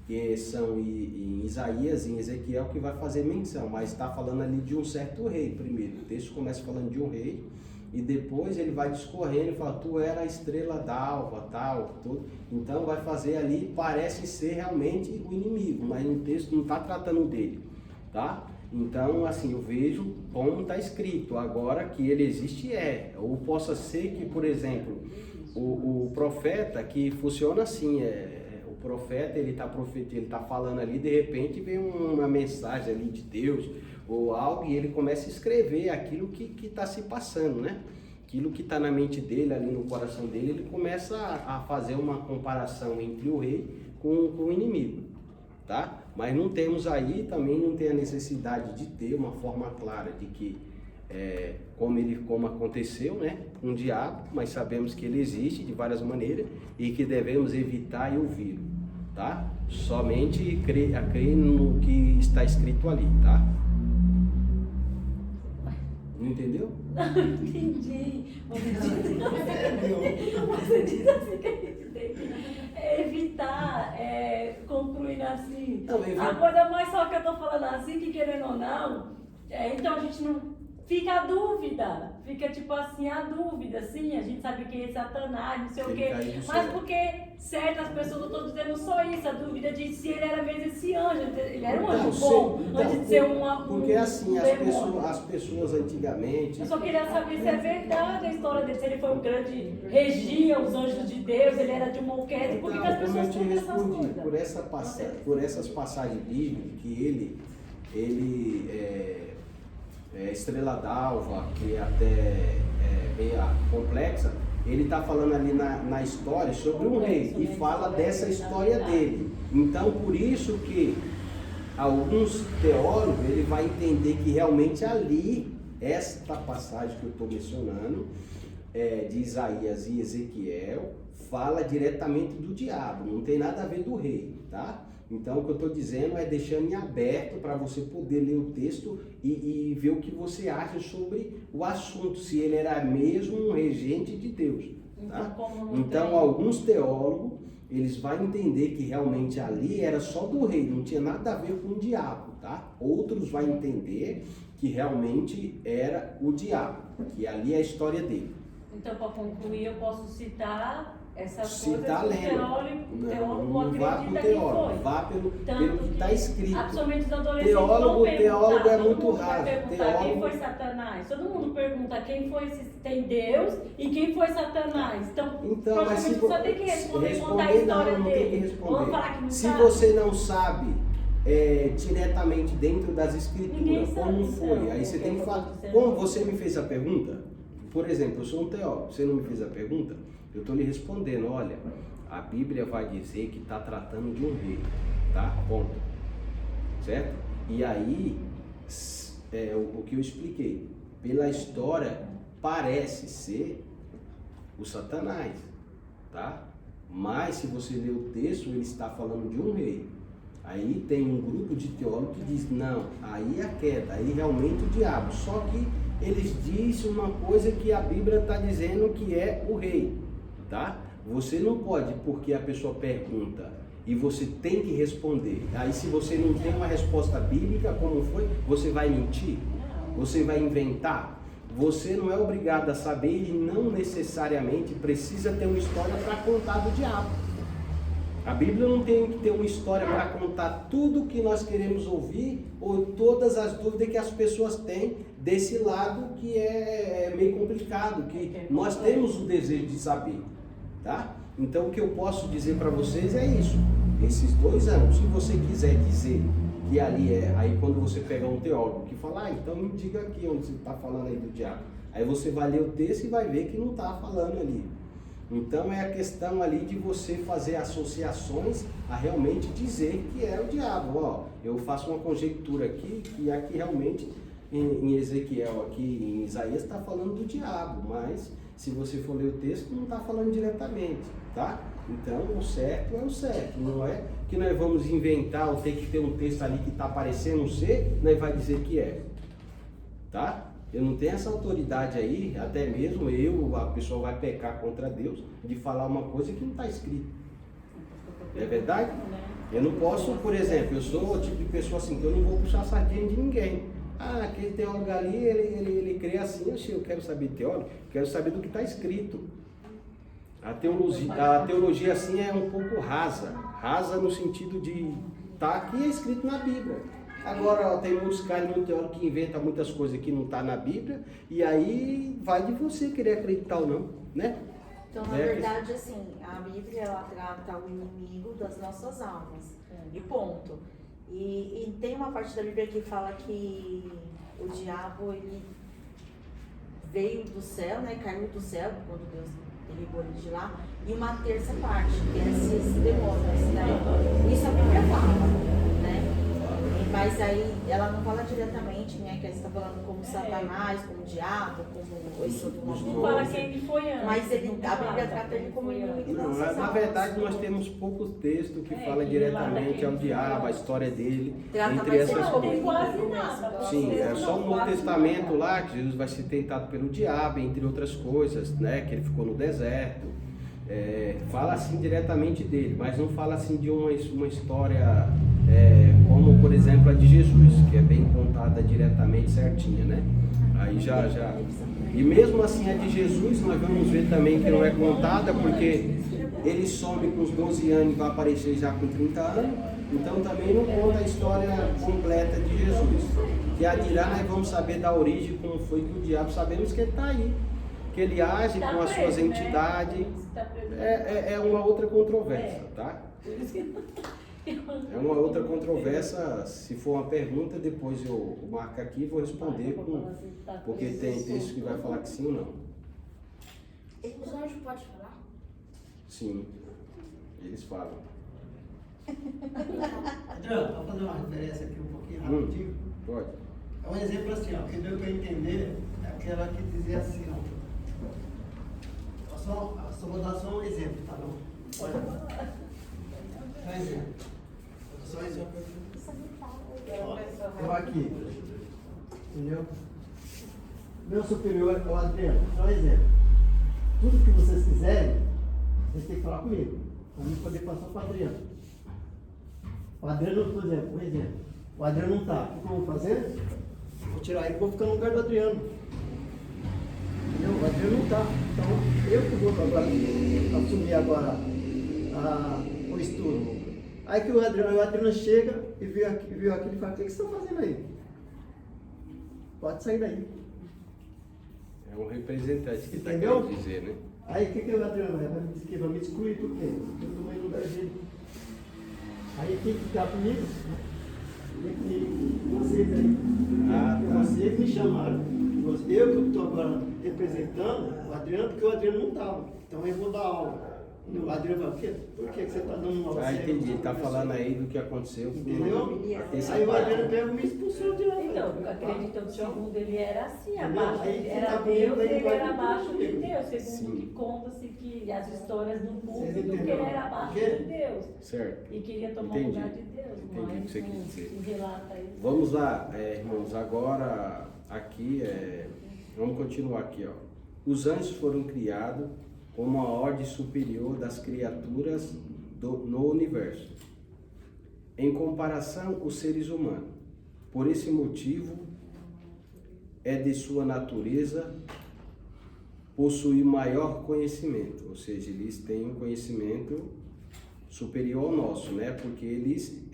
que são em Isaías e em Ezequiel que vai fazer menção, mas está falando ali de um certo rei primeiro. O texto começa falando de um rei e depois ele vai discorrendo e fala, tu era a estrela d'alva, tal, tudo. Então vai fazer ali, parece ser realmente o inimigo, mas o texto não está tratando dele, tá? Então, assim, eu vejo como está escrito. Agora que ele existe, ou possa ser que, por exemplo, o profeta, que funciona assim, o profeta, ele está falando ali, de repente vem uma mensagem ali de Deus, ou algo, e ele começa a escrever aquilo que está se passando, né? Aquilo que está na mente dele, ali no coração dele, ele começa a fazer uma comparação entre o rei com o inimigo, tá? Mas não temos aí, também não tem a necessidade de ter uma forma clara de que, como aconteceu, né, com o diabo, mas sabemos que ele existe de várias maneiras e que devemos evitar e ouvi-lo, tá? Somente crer no que está escrito ali, tá? Não entendeu? Não entendi. Você diz assim que a gente tem que evitar concluir assim. Não, a coisa mais só que eu tô falando assim, que querendo ou não, então a gente não fica a dúvida, fica tipo assim, a dúvida, assim, a gente sabe que é Satanás, não sei o quê, mas porque certas pessoas, eu estou dizendo só isso, a dúvida de se ele era mesmo esse anjo, ele era um anjo bom, antes de ser porque assim, as pessoas antigamente... Eu só queria saber se é verdade a história dele, se ele foi um grande, regia os anjos de Deus, ele era de uma orquestra, por que as pessoas pensam essas coisas? Por essas passagens bíblicas, que ele estrela d'alva, que até meio complexa, ele está falando ali na história sobre um rei e fala dessa história dele. Então, por isso que alguns teólogos, ele vai entender que realmente ali, esta passagem que eu estou mencionando, de Isaías e Ezequiel, fala diretamente do diabo, não tem nada a ver do rei, tá? Então, o que eu estou dizendo é deixando em aberto para você poder ler o texto e ver o que você acha sobre o assunto, se ele era mesmo um regente de Deus. Tá? Então, alguns teólogos, eles vão entender que realmente ali era só do rei, não tinha nada a ver com o diabo. Tá? Outros vão entender que realmente era o diabo, que ali é a história dele. Então, para concluir, eu posso citar essas Citar coisas que o teólogo não vá com o acredita que teólogo, foi. vá pelo que está escrito. Absolutamente os adolescentes Teólogo vão perguntar, é todo muito mundo vai raso. perguntar quem foi Satanás. Todo mundo pergunta quem foi esse, tem Deus e quem foi Satanás. Então mas se só tem que responder, contar a história não dele. tem que responder. Vamos falar que não Se sabe. você não sabe diretamente dentro das Ninguém escrituras sabe, como foi, então, aí você tem que falar. acontecendo. Como você me fez a pergunta, por exemplo, eu sou um teólogo, você não me fez a pergunta, eu estou lhe respondendo, olha, a Bíblia vai dizer que está tratando de um rei, tá? Ponto. Certo? E aí, o que eu expliquei, pela história, parece ser o Satanás, tá? Mas se você ler o texto, ele está falando de um rei. Aí tem um grupo de teólogos que diz, não, aí é a queda, aí realmente o diabo. Só que eles dizem uma coisa que a Bíblia está dizendo que é o rei, tá? Você não pode, porque a pessoa pergunta e você tem que responder. Aí se você não tem uma resposta bíblica, como foi, você vai mentir? Você vai inventar? Você não é obrigado a saber e não necessariamente precisa ter uma história para contar do diabo. A Bíblia não tem que ter uma história para contar tudo o que nós queremos ouvir ou todas as dúvidas que as pessoas têm desse lado que é meio complicado, que nós temos o desejo de saber. Tá? Então o que eu posso dizer para vocês é isso, esses 2 anos, se você quiser dizer que ali aí quando você pegar um teólogo que fala, então me diga aqui onde você está falando aí do diabo, aí você vai ler o texto e vai ver que não está falando ali. Então é a questão ali de você fazer associações a realmente dizer que é o diabo. Ó, eu faço uma conjectura aqui, que aqui realmente em Ezequiel, aqui em Isaías está falando do diabo, mas se você for ler o texto, não está falando diretamente, tá? Então, o certo é o certo, não é que nós vamos inventar ou ter que ter um texto ali que está parecendo ser, nós vai dizer que é, tá? Eu não tenho essa autoridade aí, até mesmo a pessoa vai pecar contra Deus, de falar uma coisa que não está escrito. É verdade? Eu não posso, por exemplo, eu sou o tipo de pessoa assim, que eu não vou puxar a sardinha de ninguém. Ah, aquele teólogo ali, ele crê assim, eu quero saber de teólogo, quero saber do que está escrito. A teologia assim é um pouco rasa no sentido de tá aqui é escrito na Bíblia. Agora tem muitos caras, muitos teólogos que inventam muitas coisas que não está na Bíblia, e aí vai de você querer acreditar ou não, né? Então, na verdade, assim, a Bíblia, ela trata o inimigo das nossas almas, e ponto. E tem uma parte da Bíblia que fala que o diabo, ele veio do céu, né, caiu do céu, quando Deus derrubou ele de lá, e uma terça parte, que é esses demônios, né? Isso a Bíblia fala, né? Mas aí ela não fala diretamente, né? Que ela está falando como Satanás, como o diabo, como esse outro nome. Não fala quem ele foi antes. Mas a Bíblia trata ele como inimigo das nossas almas. Na verdade, nós temos poucos textos que falam diretamente ao diabo, a história dele, entre essas Não tem coisas. quase nada. Sim, é só no Novo Testamento lá que Jesus vai ser tentado pelo diabo, entre outras coisas, né? Que ele ficou no deserto. Fala assim diretamente dele, mas não fala assim de uma história como, por exemplo, a de Jesus, que é bem contada diretamente certinha, né? Aí já. E mesmo assim a de Jesus, nós vamos ver também que não é contada, porque ele some com os 12 anos e vai aparecer já com 30 anos, então também não conta a história completa de Jesus. Que a de lá nós vamos saber da origem, como foi que o diabo, sabemos que ele está aí, que ele age com as suas entidades, é uma outra controvérsia, tá? É uma outra controvérsia. Se for uma pergunta, depois eu marco aqui e vou responder, porque tem texto que vai falar que sim ou não. Os anjos podem falar? Sim, eles falam. Adriano, vou fazer uma referência aqui um pouquinho rapidinho. Pode. É um exemplo assim, ó, que deu para entender, é aquela que dizia assim, ó. Só vou dar só um exemplo, tá bom? Olha. Só um exemplo. Só um exemplo. Ó, eu aqui. Entendeu? Meu superior é o Adriano. Só um exemplo. Tudo que vocês quiserem, vocês têm que falar comigo. Para mim poder passar para o Adriano. O Adriano, por exemplo, um exemplo. O Adriano não está. O que eu vou fazer? Vou tirar ele e vou ficar no lugar do Adriano. Entendeu? O Adriano não está. Então, eu que vou agora assumir agora o estudo. Aí que o Adriano chega e viu aquilo e fala, o que vocês estão fazendo aí? Pode sair daí. É um representante que está Entendeu? querendo dizer, né? Aí o que o Adriano vai me dizer? Vai me excluir por quê? Porque eu estou no lugar dele. Aí quem que está comigo? Vocês aí. Tá. Vocês me chamaram. Eu que estou agora representando o Adriano, porque o Adriano não estava. Então eu vou dar aula. O Adriano vai, por que você está dando aula? Entendi. Ele está falando aí do que aconteceu. Entendeu? Essa Aí o parte. Adriano pega e me expulsou de lá. Então, acreditam que segundo ele era assim, Entendeu? abaixo, Aí era tá Deus, comigo, aí ele vai era tudo abaixo de comigo. Deus, segundo Sim. que conta-se que as histórias do Vocês mundo, do que entenderam? ele era abaixo Por quê? de Deus. Certo. E queria tomar Entendi. o lugar de Deus, Entendi o que mas você não quis dizer. se relata isso. Vamos lá, irmãos. Agora, aqui, vamos continuar aqui, ó. Os anjos foram criados como a ordem superior das criaturas no universo, em comparação aos seres humanos. Por esse motivo, é de sua natureza possuir maior conhecimento, ou seja, eles têm um conhecimento superior ao nosso, né? Porque eles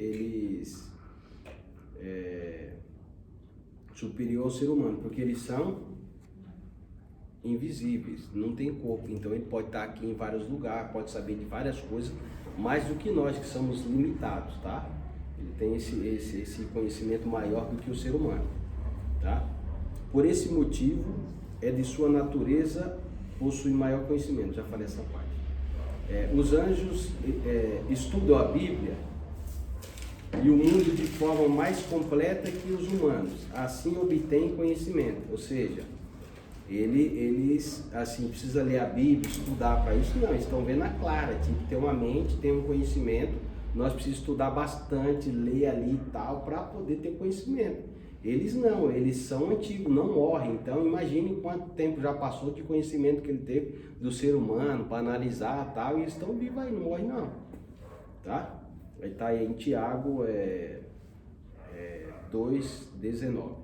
superior ao ser humano, porque eles são invisíveis, não tem corpo, então ele pode estar aqui em vários lugares, pode saber de várias coisas, mais do que nós que somos limitados, tá? Ele tem esse conhecimento maior do que o ser humano, tá? Por esse motivo, é de sua natureza possuir maior conhecimento, já falei essa parte. Os anjos estudam a Bíblia e o mundo de forma mais completa que os humanos, assim obtêm conhecimento, ou seja, eles assim, precisa ler a Bíblia, estudar para isso, não, eles estão vendo a clara, tem que ter uma mente, ter um conhecimento, nós precisamos estudar bastante, ler ali e tal, para poder ter conhecimento. Eles não, eles são antigos, não morrem, então imagine quanto tempo já passou de conhecimento que ele teve do ser humano, para analisar e tal, e eles estão vivos aí, não morrem não, tá? Aí tá aí em Tiago 2:19.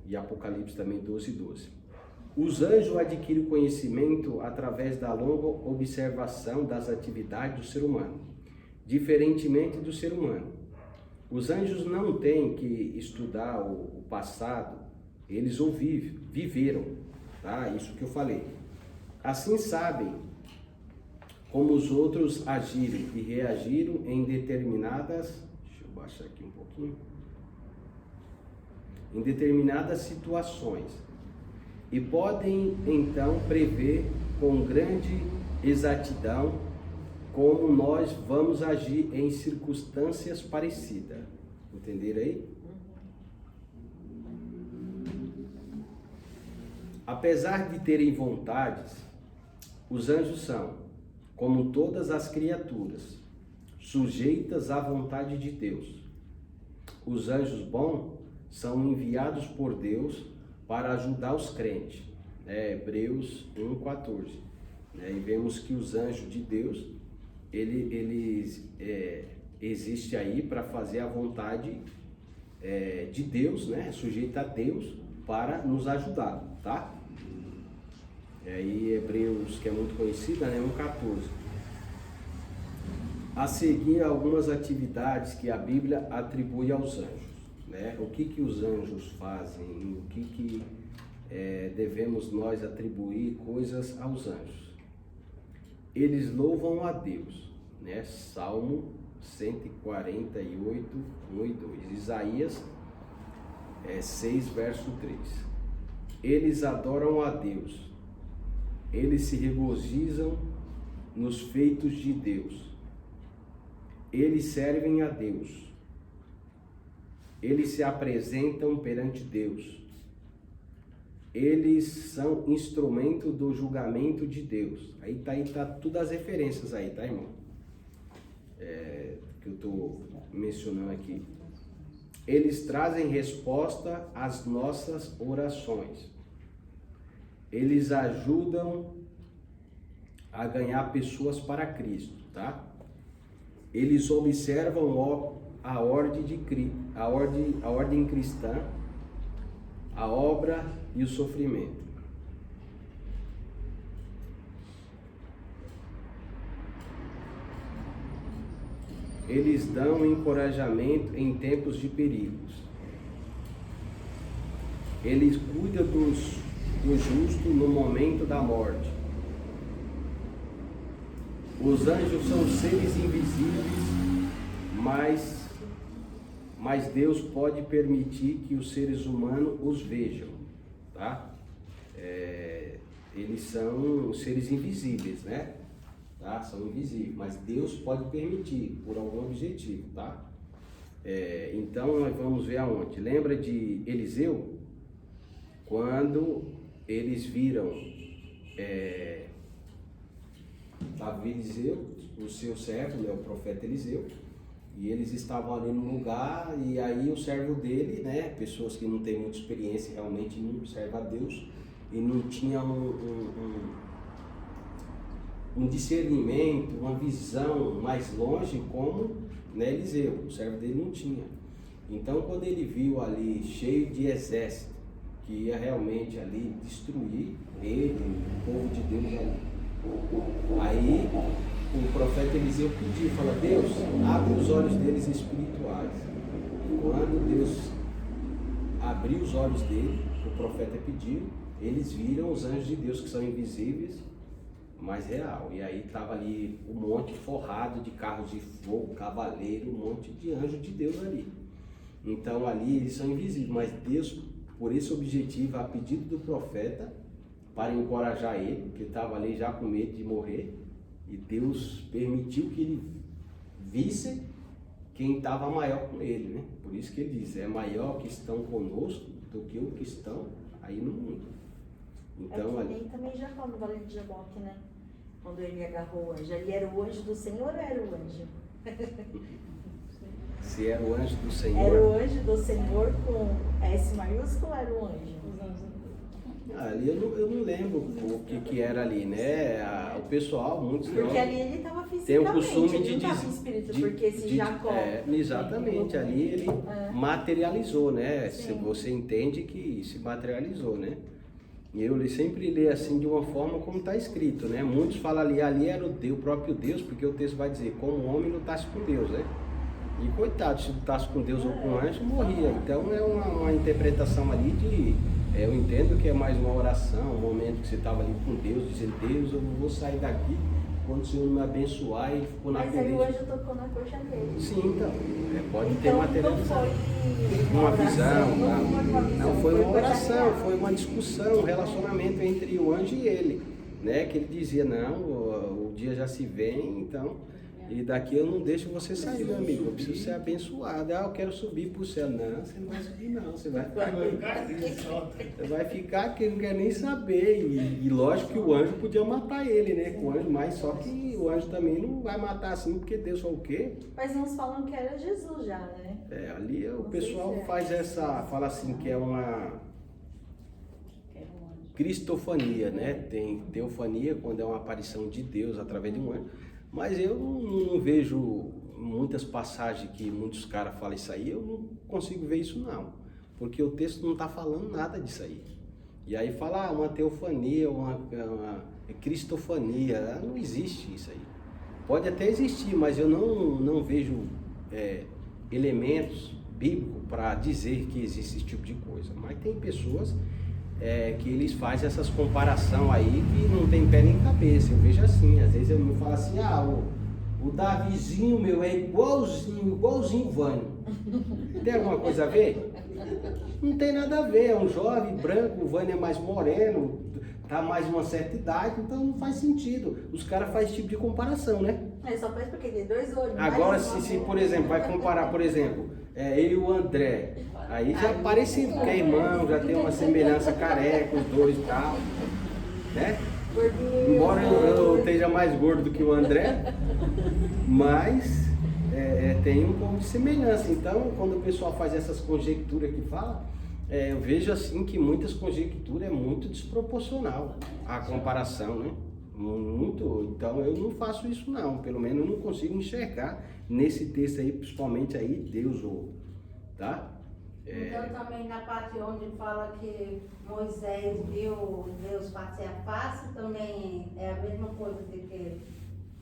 E Apocalipse também 12:12. Os anjos adquirem conhecimento através da longa observação das atividades do ser humano, diferentemente do ser humano. Os anjos não têm que estudar o passado, eles o viveram, tá? Isso que eu falei. Assim sabem como os outros agiram e reagiram em determinadas, deixa eu baixar aqui um pouquinho, em determinadas situações, e podem então prever com grande exatidão como nós vamos agir em circunstâncias parecidas. Entenderam aí? Apesar de terem vontades, os anjos são, como todas as criaturas, sujeitas à vontade de Deus. Os anjos bons são enviados por Deus para ajudar os crentes. Hebreus 1:14. E vemos que os anjos de Deus, eles existem aí para fazer a vontade de Deus, né? Sujeita a Deus para nos ajudar, tá? E aí Hebreus, que é muito conhecida, né? 1:14. A seguir, algumas atividades que a Bíblia atribui aos anjos. Né? O que os anjos fazem, o que devemos nós atribuir coisas aos anjos. Eles louvam a Deus, né? Salmo 148, 1 e 2, Isaías 6, verso 3. Eles adoram a Deus, Eles se regozijam nos feitos de Deus. Eles servem a Deus. Eles se apresentam perante Deus. Eles são instrumento do julgamento de Deus. Aí tá todas as referências aí, tá, irmão? Que eu estou mencionando aqui. Eles trazem resposta às nossas orações. Eles ajudam a ganhar pessoas para Cristo, tá? Eles observam a ordem cristã, a obra e o sofrimento. Eles dão encorajamento em tempos de perigos. Eles cuidam do justo no momento da morte. Os anjos são seres invisíveis, mas Deus pode permitir que os seres humanos os vejam, tá? Eles são seres invisíveis, né? Tá? São invisíveis, mas Deus pode permitir por algum objetivo, tá? Então nós vamos ver aonde. Lembra de Eliseu? Quando eles viram Eliseu, o seu servo, né, o profeta Eliseu, e eles estavam ali no lugar, e aí o servo dele, né, pessoas que não têm muita experiência, realmente não servem a Deus, e não tinha um discernimento, uma visão mais longe como, né, Eliseu, o servo dele não tinha. Então quando ele viu ali cheio de exército, que ia realmente ali destruir ele, o povo de Deus ali, aí o profeta Eliseu pediu, fala: Deus, abre os olhos deles espirituais. E quando Deus abriu os olhos dele, o profeta pediu, eles viram os anjos de Deus, que são invisíveis, mas real. E aí estava ali um monte forrado de carros de fogo, cavaleiro, um monte de anjos de Deus ali. Então ali eles são invisíveis, mas Deus, por esse objetivo, a pedido do profeta, para encorajar ele, porque estava ali já com medo de morrer, e Deus permitiu que ele visse quem estava maior com ele, né? Por isso que ele diz: é maior que estão conosco do que o que estão aí no mundo. Então, ali também já fala no Vale de Jaboque, né? Quando ele agarrou o anjo, ele era o anjo do Senhor ou era o anjo? Se era o anjo do Senhor. Era o anjo do Senhor com S maiúsculo ou era o anjo? Ali eu não lembro o que era ali, né? O pessoal, muitos não. Porque ali ele estava fisicamente, tem o costume ele de não estava em espírito, porque se Jacó... exatamente, ali ele materializou, né? Você entende que se materializou, né? E eu sempre leio assim de uma forma como está escrito, né? Muitos falam ali era o próprio Deus, porque o texto vai dizer: como o homem lutasse com Deus, né? E coitado, se lutasse com Deus ou com anjo, morria. Então é uma interpretação ali de... eu entendo que é mais uma oração, um momento que você estava ali com Deus, dizendo: Deus, eu não vou sair daqui quando o Senhor me abençoar, e ficou na colheita. Mas aí o anjo tocou na coxa dele. Sim, então. Pode ter materialização. Não Uma visão, não foi uma oração, foi uma discussão, um relacionamento entre o anjo e ele, né? Que ele dizia: não, o dia já se vem, então... E daqui eu não deixo você sair, meu amigo. Eu preciso ser abençoado. Eu quero subir para o céu. Não, você não vai subir, não. Você vai ficar aqui, não quer nem saber. E lógico que o anjo podia matar ele, né? O anjo, mas só que o anjo também não vai matar assim, porque Deus falou o quê? Mas uns falam que era Jesus já, né? Ali o pessoal fala assim que é uma cristofania, né? Tem teofania, quando é uma aparição de Deus através de um anjo. Mas eu não vejo muitas passagens que muitos caras falam isso aí, eu não consigo ver isso não. Porque o texto não está falando nada disso aí. E aí fala uma teofania, uma cristofania, não existe isso aí. Pode até existir, mas eu não vejo elementos bíblicos para dizer que existe esse tipo de coisa. Mas tem pessoas que eles fazem essas comparações aí que não tem pé nem cabeça. Eu vejo assim, às vezes eu me falo assim: o Davizinho meu é igualzinho o Vânio. Tem alguma coisa a ver? Não tem nada a ver, é um jovem branco, o Vânio é mais moreno, tá mais uma certa idade, então não faz sentido. Os caras fazem esse tipo de comparação, né? Ele só faz porque tem 2 olhos. Agora, mais se uma- por exemplo, vai comparar, por exemplo, ele e o André, aí já é parecido, porque é irmão, já tem uma semelhança careca, os dois e tal, né? Gordinho. Embora eu esteja mais gordo do que o André, mas tem um pouco de semelhança. Então, quando o pessoal faz essas conjecturas que fala, eu vejo assim que muitas conjecturas é muito desproporcional a comparação, né? Muito. Então, eu não faço isso não. Pelo menos eu não consigo enxergar nesse texto aí, principalmente aí, Deus ou, tá? Então também na parte onde fala que Moisés viu Deus face a face, também é a mesma coisa de que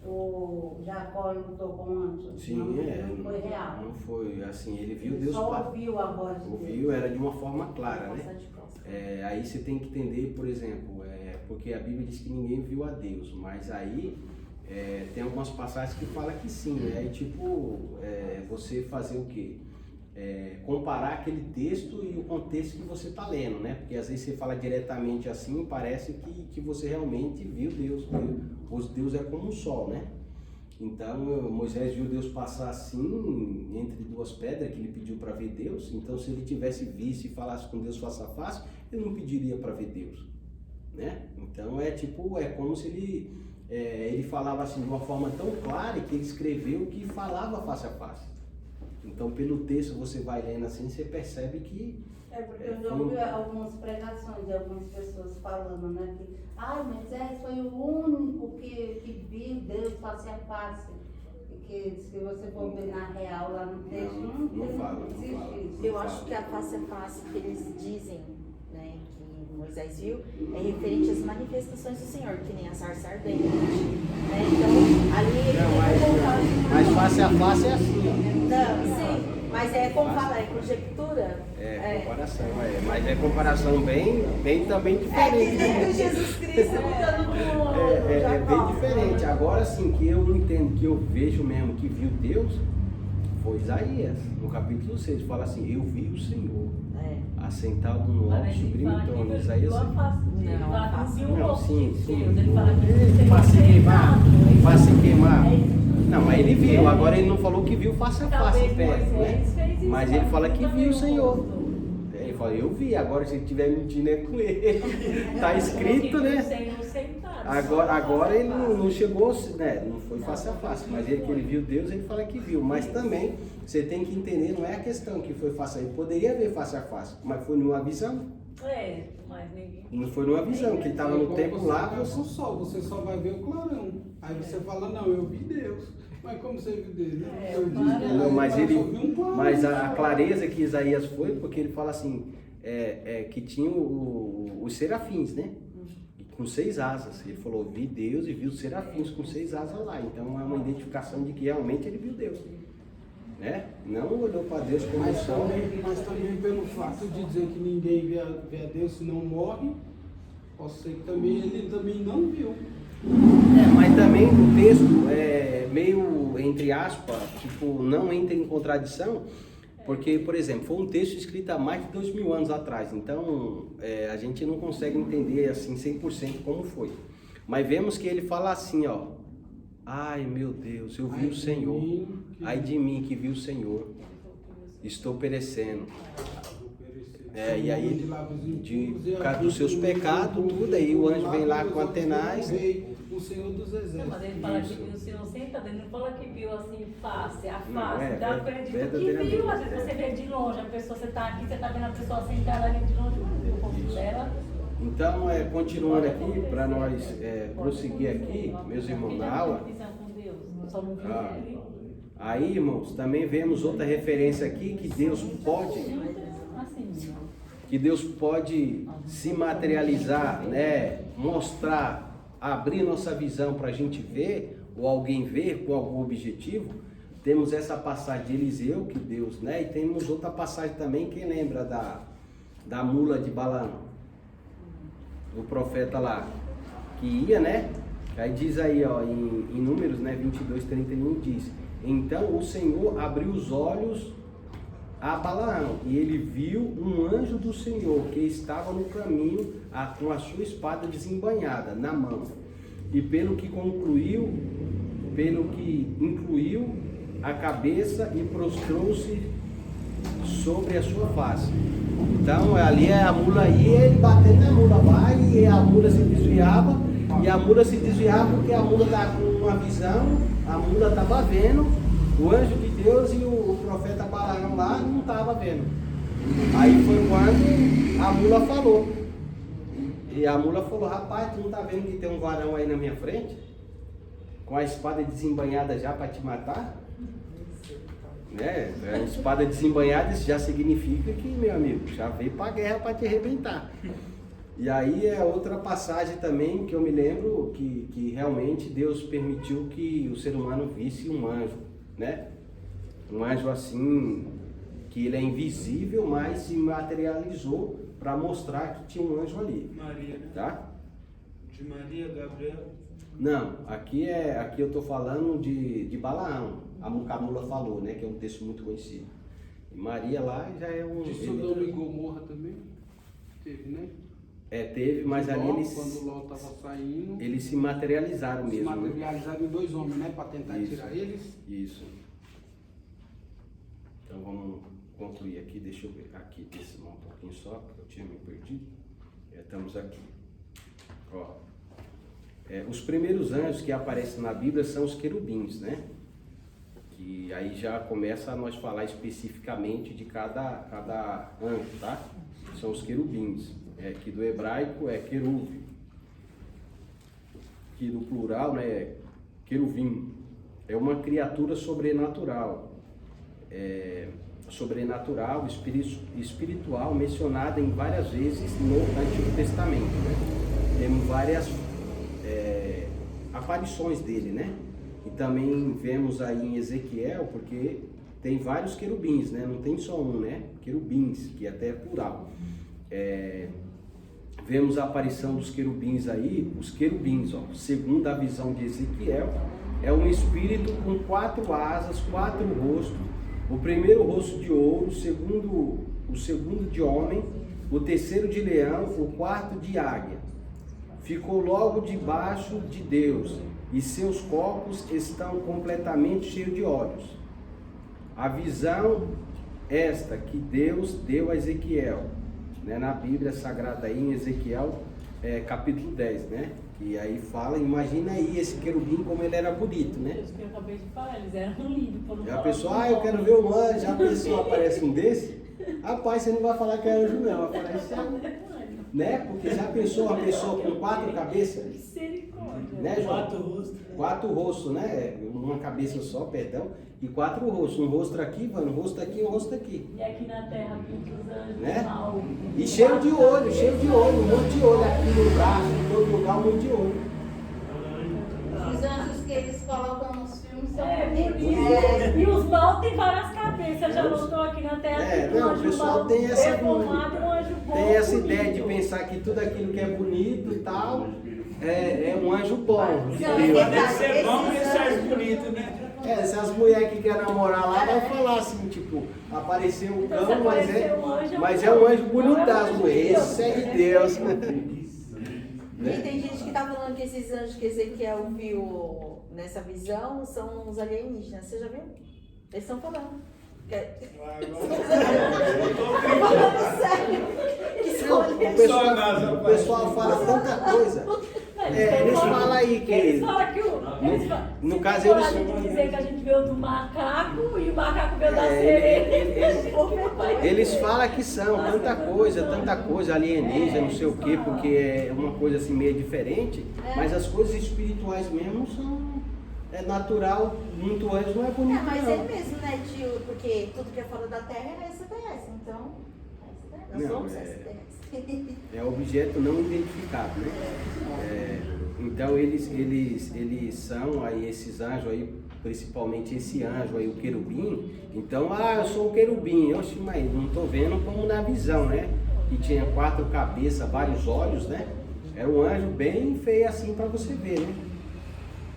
o Jacó lutou com o anjo. Sim, não foi real. Não foi assim, ele viu Ele Deus só ouviu a voz de Deus. ouviu, era de uma forma clara, né? Bastante próximo. Aí você tem que entender, por exemplo, porque a Bíblia diz que ninguém viu a Deus, mas aí tem algumas passagens que falam que sim, aí tipo, você fazer o quê? Comparar aquele texto e o contexto que você está lendo, né? Porque às vezes você fala diretamente assim, parece que você realmente viu Deus, Deus é como um sol, né? Então Moisés viu Deus passar assim, entre 2 pedras, que ele pediu para ver Deus. Então se ele tivesse visto e falasse com Deus face a face, ele não pediria para ver Deus, né? Então é como se ele falava assim de uma forma tão clara que ele escreveu que falava face a face. Então pelo texto você vai lendo assim, você percebe que... Porque eu já ouvi algumas pregações de algumas pessoas falando, né? Que Moisés foi o único que viu Deus face a face. E que se você for ver na real lá no texto, não fala. existe. Eu acho que a face a face que eles dizem, né, que Moisés viu, é referente às manifestações do Senhor, que nem a sarça ardente, né? Então, ali ele Mas face a face é assim, ó. Não, sim, mas como fala, é conjectura. Comparação, mas é comparação bem também diferente. Que Jesus Cristo lutando com É Jacó. bem diferente. Agora sim, que eu não entendo, que eu vejo mesmo que viu Deus, foi Isaías, no capítulo 6, fala assim, eu vi o Senhor assentado no alto sublime trono. Isaías. Não, sim. Ele fala que Para se queimar. Não, mas ele viu, agora ele não falou que viu face a face, perto, né? Mas ele fala que viu o Senhor. Ele fala, eu vi, agora se ele estiver mentindo é com ele. Tá escrito, né? Agora ele não chegou, né? Não foi face a face, mas ele que ele viu Deus, ele fala que viu. Mas também, você tem que entender, não é a questão que foi face a face. Poderia ver face a face, mas foi numa visão. Mas ninguém... Não foi numa visão, que ele estava no tempo lá. Com o sol, você só vai ver o clarão. Aí você fala, não, eu vi Deus. Mas como você viu Deus? Não, mas a clareza que Isaías foi, porque ele fala assim, que tinha os serafins, né? Com 6 asas. Ele falou, vi Deus e viu os serafins com 6 asas lá. Então é uma identificação de que realmente ele viu Deus, né? Não olhou para Deus como sol. Mas também pelo fato de dizer que ninguém vê a Deus se não morre, pode ser que também ele também não viu. Mas também o texto meio, entre aspas, tipo, não entra em contradição, porque, por exemplo, foi um texto escrito há mais de 2000 anos atrás, então a gente não consegue entender assim 100% como foi. Mas vemos que ele fala assim, ó, ai meu Deus, eu vi o Senhor, ai de mim que vi o Senhor, estou perecendo. E aí, por causa dos seus pecados, tudo, aí o anjo vem lá com Atenais. O Senhor dos Exércitos. Mas ele fala que viu o Senhor sentado, ele não fala que viu assim face a Não, face. Então, eu acredito que verdadeiramente, viu, às vezes você vê de longe, a pessoa, você está aqui, você está vendo a pessoa sentada ali de longe, mas viu o rosto dela. Então, continuando aqui, para nós prosseguir aqui, meus irmãos, na aula. Aí, irmãos, também vemos outra referência aqui, que Deus pode se materializar, né? Mostrar, abrir nossa visão para a gente ver, ou alguém ver com algum objetivo. Temos essa passagem de Eliseu, que Deus, né? E temos outra passagem também, quem lembra da mula de Balaão, o profeta lá, que ia, né? Aí diz aí, ó, em Números, né, 22:31, diz, então o Senhor abriu os olhos a Balaão, e ele viu um anjo do Senhor que estava no caminho com a sua espada desembainhada na mão, e pelo que incluiu a cabeça e prostrou-se sobre a sua face. Então ali é a mula ia, ele batendo na mula, vai, e a mula se desviava, porque a mula estava com uma visão, a mula estava vendo, o anjo de Deus e o profeta Balaão lá não estavam vendo. Aí foi quando a mula falou. E a mula falou, rapaz, tu não está vendo que tem um varão aí na minha frente? Com a espada desembainhada já para te matar? Né? A espada desembainhada, isso já significa que, meu amigo, já veio para a guerra para te arrebentar. E aí é outra passagem também que eu me lembro que realmente Deus permitiu que o ser humano visse um anjo, né? Um anjo assim, que ele é invisível, mas se materializou para mostrar que tinha um anjo ali. Maria, né? Tá? De Maria, Gabriel. Não, aqui eu estou falando de Balaão, a Mula falou, né? Que é um texto muito conhecido. E Maria lá já é um... De Sodoma e Gomorra também teve, né? Teve, mas ali eles... Quando Ló estava saindo... Eles se materializaram mesmo. Se materializaram em 2 homens, né? Para tentar tirar eles. Isso. Então vamos concluir aqui, deixa eu ver aqui, decimar um pouquinho só, porque eu tinha me perdido. Estamos aqui. Ó. Os primeiros anjos que aparecem na Bíblia são os querubins, né? Que aí já começa a nós falar especificamente de cada anjo, tá? São os querubins. Que do hebraico é querube, que do plural, né, queruvim. É uma criatura sobrenatural, espiritual, mencionada em várias vezes no Antigo Testamento, né? Temos várias aparições dele, né? E também vemos aí em Ezequiel, porque tem vários querubins, né? Não tem só um, né? Querubins, que até é plural. Vemos a aparição dos querubins aí, os querubins, ó, segundo a visão de Ezequiel, é um espírito com 4 asas, 4 rostos, o primeiro rosto de ouro, o segundo de homem, o terceiro de leão, o quarto de águia. Ficou logo debaixo de Deus, e seus corpos estão completamente cheios de olhos. A visão esta que Deus deu a Ezequiel, né, na Bíblia Sagrada aí em Ezequiel capítulo 10, né? E aí fala, imagina aí esse querubim como ele era bonito, né? Isso que eu acabei de falar, eles eram lindos. Já pensou, eu quero ver um anjo, já pensou, aparece um desse? Rapaz, você não vai falar que é anjo não, vai falar isso é anjo, né? Porque já pensou uma pessoa com 4 cabeças? Misericórdia. Né, João? 4 rostos, né? Uma cabeça só, perdão, e 4 rostos. Um rosto aqui, um rosto aqui, um rosto aqui. E aqui na terra, muitos anjos, né? mal. E cheio de olho, um monte de olho aqui no braço, em todo lugar, um monte de olho. Os anjos que eles colocam nos filmes são Bonito. bonitos. E os mal têm várias cabeças, já notou aqui na terra. Não, o pessoal tem essa, bom, tem essa ideia de pensar que tudo aquilo que é bonito e tal é um anjo bom. Deve ser bom porque sai bonito, né? Se as mulheres que querem namorar lá vão falar assim, tipo, apareceu um Então, cão, apareceu mas é um anjo bonito das anjo mulheres, de esse é de Deus. E tem gente que tá falando que esses anjos que Ezequiel viu nessa visão são os alienígenas. Você já viu? Eles estão falando. O pessoal fala tanta coisa. Eles falam aí que... Eles falam que no caso eles... eles... A gente dizer que a gente veio do macaco e o macaco veio da sereia. Eles falam que são tanta coisa, alienígena, não sei o quê, porque é uma coisa assim meio diferente, mas as coisas espirituais mesmo são... É natural, muito antes não é bonito. Mas não. é mesmo, né, tio? Porque tudo que é fora da Terra é extraterrestre, então. Nós somos extraterrestres. É objeto não identificado, né? Então eles são aí esses anjos aí, principalmente esse anjo aí, o querubim. Então, eu sou o querubim. Oxe, mas não estou vendo como na visão, né? Que tinha 4 cabeças, vários olhos, né? Era um anjo bem feio assim para você ver, né?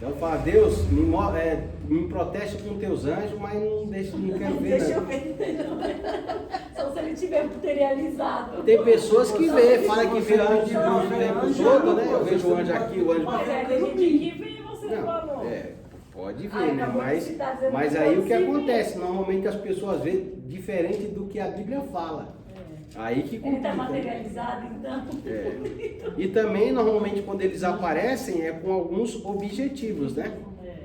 Então fala, Deus, me protege com teus anjos, mas não quero ver. Deixa eu Não. ver. Só se ele tiver materializado. Tem pessoas que fala que vê anjo de luz o tempo todo, né? Eu vejo o anjo aqui, o anjo. Mas tem gente que vê, você Não, falou. pode ver, Ai, né? acabou de citar, dizendo Mas que aí o pode que se ver. acontece? Normalmente as pessoas veem diferente do que a Bíblia fala. Aí que Ele complica. está materializado, então. E também, normalmente, quando eles aparecem, é com alguns objetivos, né?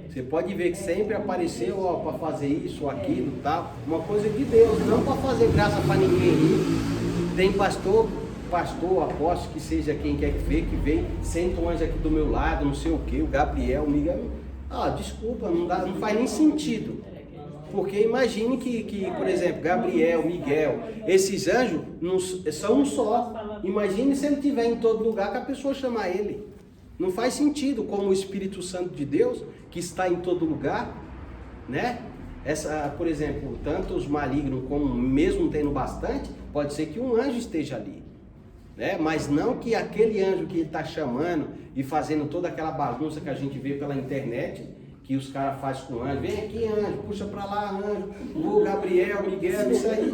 Você pode ver que sempre apareceu, ó, para fazer isso ou aquilo, tal. Uma coisa de Deus, não para fazer graça para ninguém rir. Tem pastor, apóstolo, que seja quem quer que vem, senta um anjo aqui do meu lado, não sei o que, o Gabriel, o Miguel. Desculpa, não faz nem sentido. Porque imagine que, por exemplo, Gabriel, Miguel, esses anjos são um só. Imagine se ele estiver em todo lugar que a pessoa chamar ele. Não faz sentido, como o Espírito Santo de Deus, que está em todo lugar, né? Por exemplo, tanto os malignos como mesmo tendo bastante, pode ser que um anjo esteja ali, né? Mas não que aquele anjo que está chamando e fazendo toda aquela bagunça que a gente vê pela internet, que os caras fazem com anjo, vem aqui anjo, puxa pra lá anjo, o Gabriel, Miguel, isso aí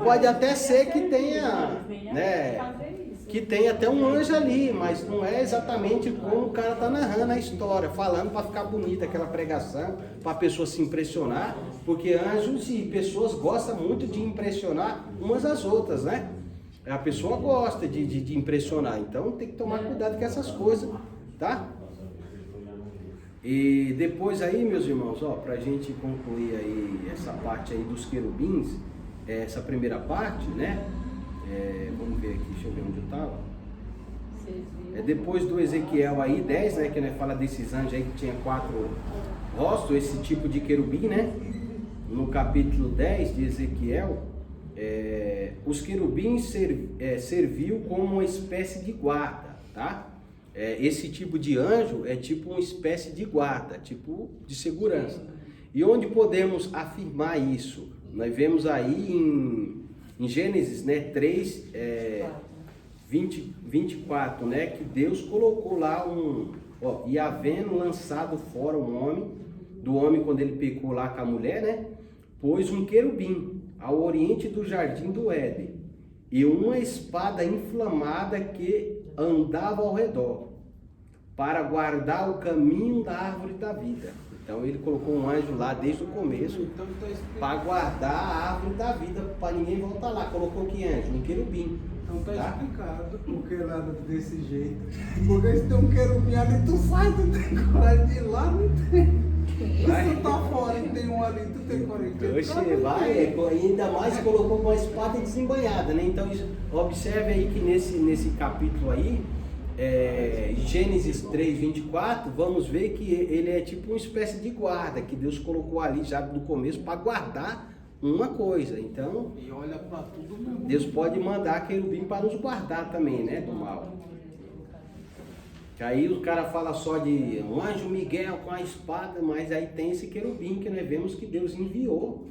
pode até ser que tenha, né, que tenha até um anjo ali, mas não é exatamente como o cara tá narrando a história, falando para ficar bonita aquela pregação, para a pessoa se impressionar, porque anjos e pessoas gostam muito de impressionar umas às outras, né? A pessoa gosta de impressionar, então tem que tomar cuidado com essas coisas, tá? E depois aí, meus irmãos, para a gente concluir aí essa parte aí dos querubins, essa primeira parte, né? Vamos ver aqui, deixa eu ver onde eu estava. Depois do Ezequiel aí, 10, né? Que fala desses anjos aí que tinha 4 rostos, esse tipo de querubim, né? No capítulo 10 de Ezequiel, os querubins serviu como uma espécie de guarda, tá? Esse tipo de anjo é tipo uma espécie de guarda, tipo de segurança. E onde podemos afirmar isso? Nós vemos aí em Gênesis, né, 3, 24, né, que Deus colocou lá e havendo lançado fora do homem quando ele pecou lá com a mulher, né, pôs um querubim ao oriente do jardim do Éden e uma espada inflamada que andava ao redor, para guardar o caminho da árvore da vida. Então ele colocou um anjo lá desde o começo, para guardar a árvore da vida, para ninguém voltar lá. Colocou que anjo? Um querubim. Então tá explicado porque lá desse jeito. Porque se tem um querubim ali, tu sai, tu tem coragem de ir lá, não tem. Se tu tá fora e tem um ali, tu tem coragem de ir lá. Oxe, vai, ainda mais colocou com a espada desembanhada, né? Então observe aí que nesse capítulo aí, Gênesis 3, 24, vamos ver que ele é tipo uma espécie de guarda que Deus colocou ali já no começo para guardar uma coisa. Então, E olha pra tudo mesmo. Deus pode mandar querubim para nos guardar também, né, do mal. Que aí o cara fala só de um anjo Miguel com a espada, mas aí tem esse querubim que nós vemos que Deus enviou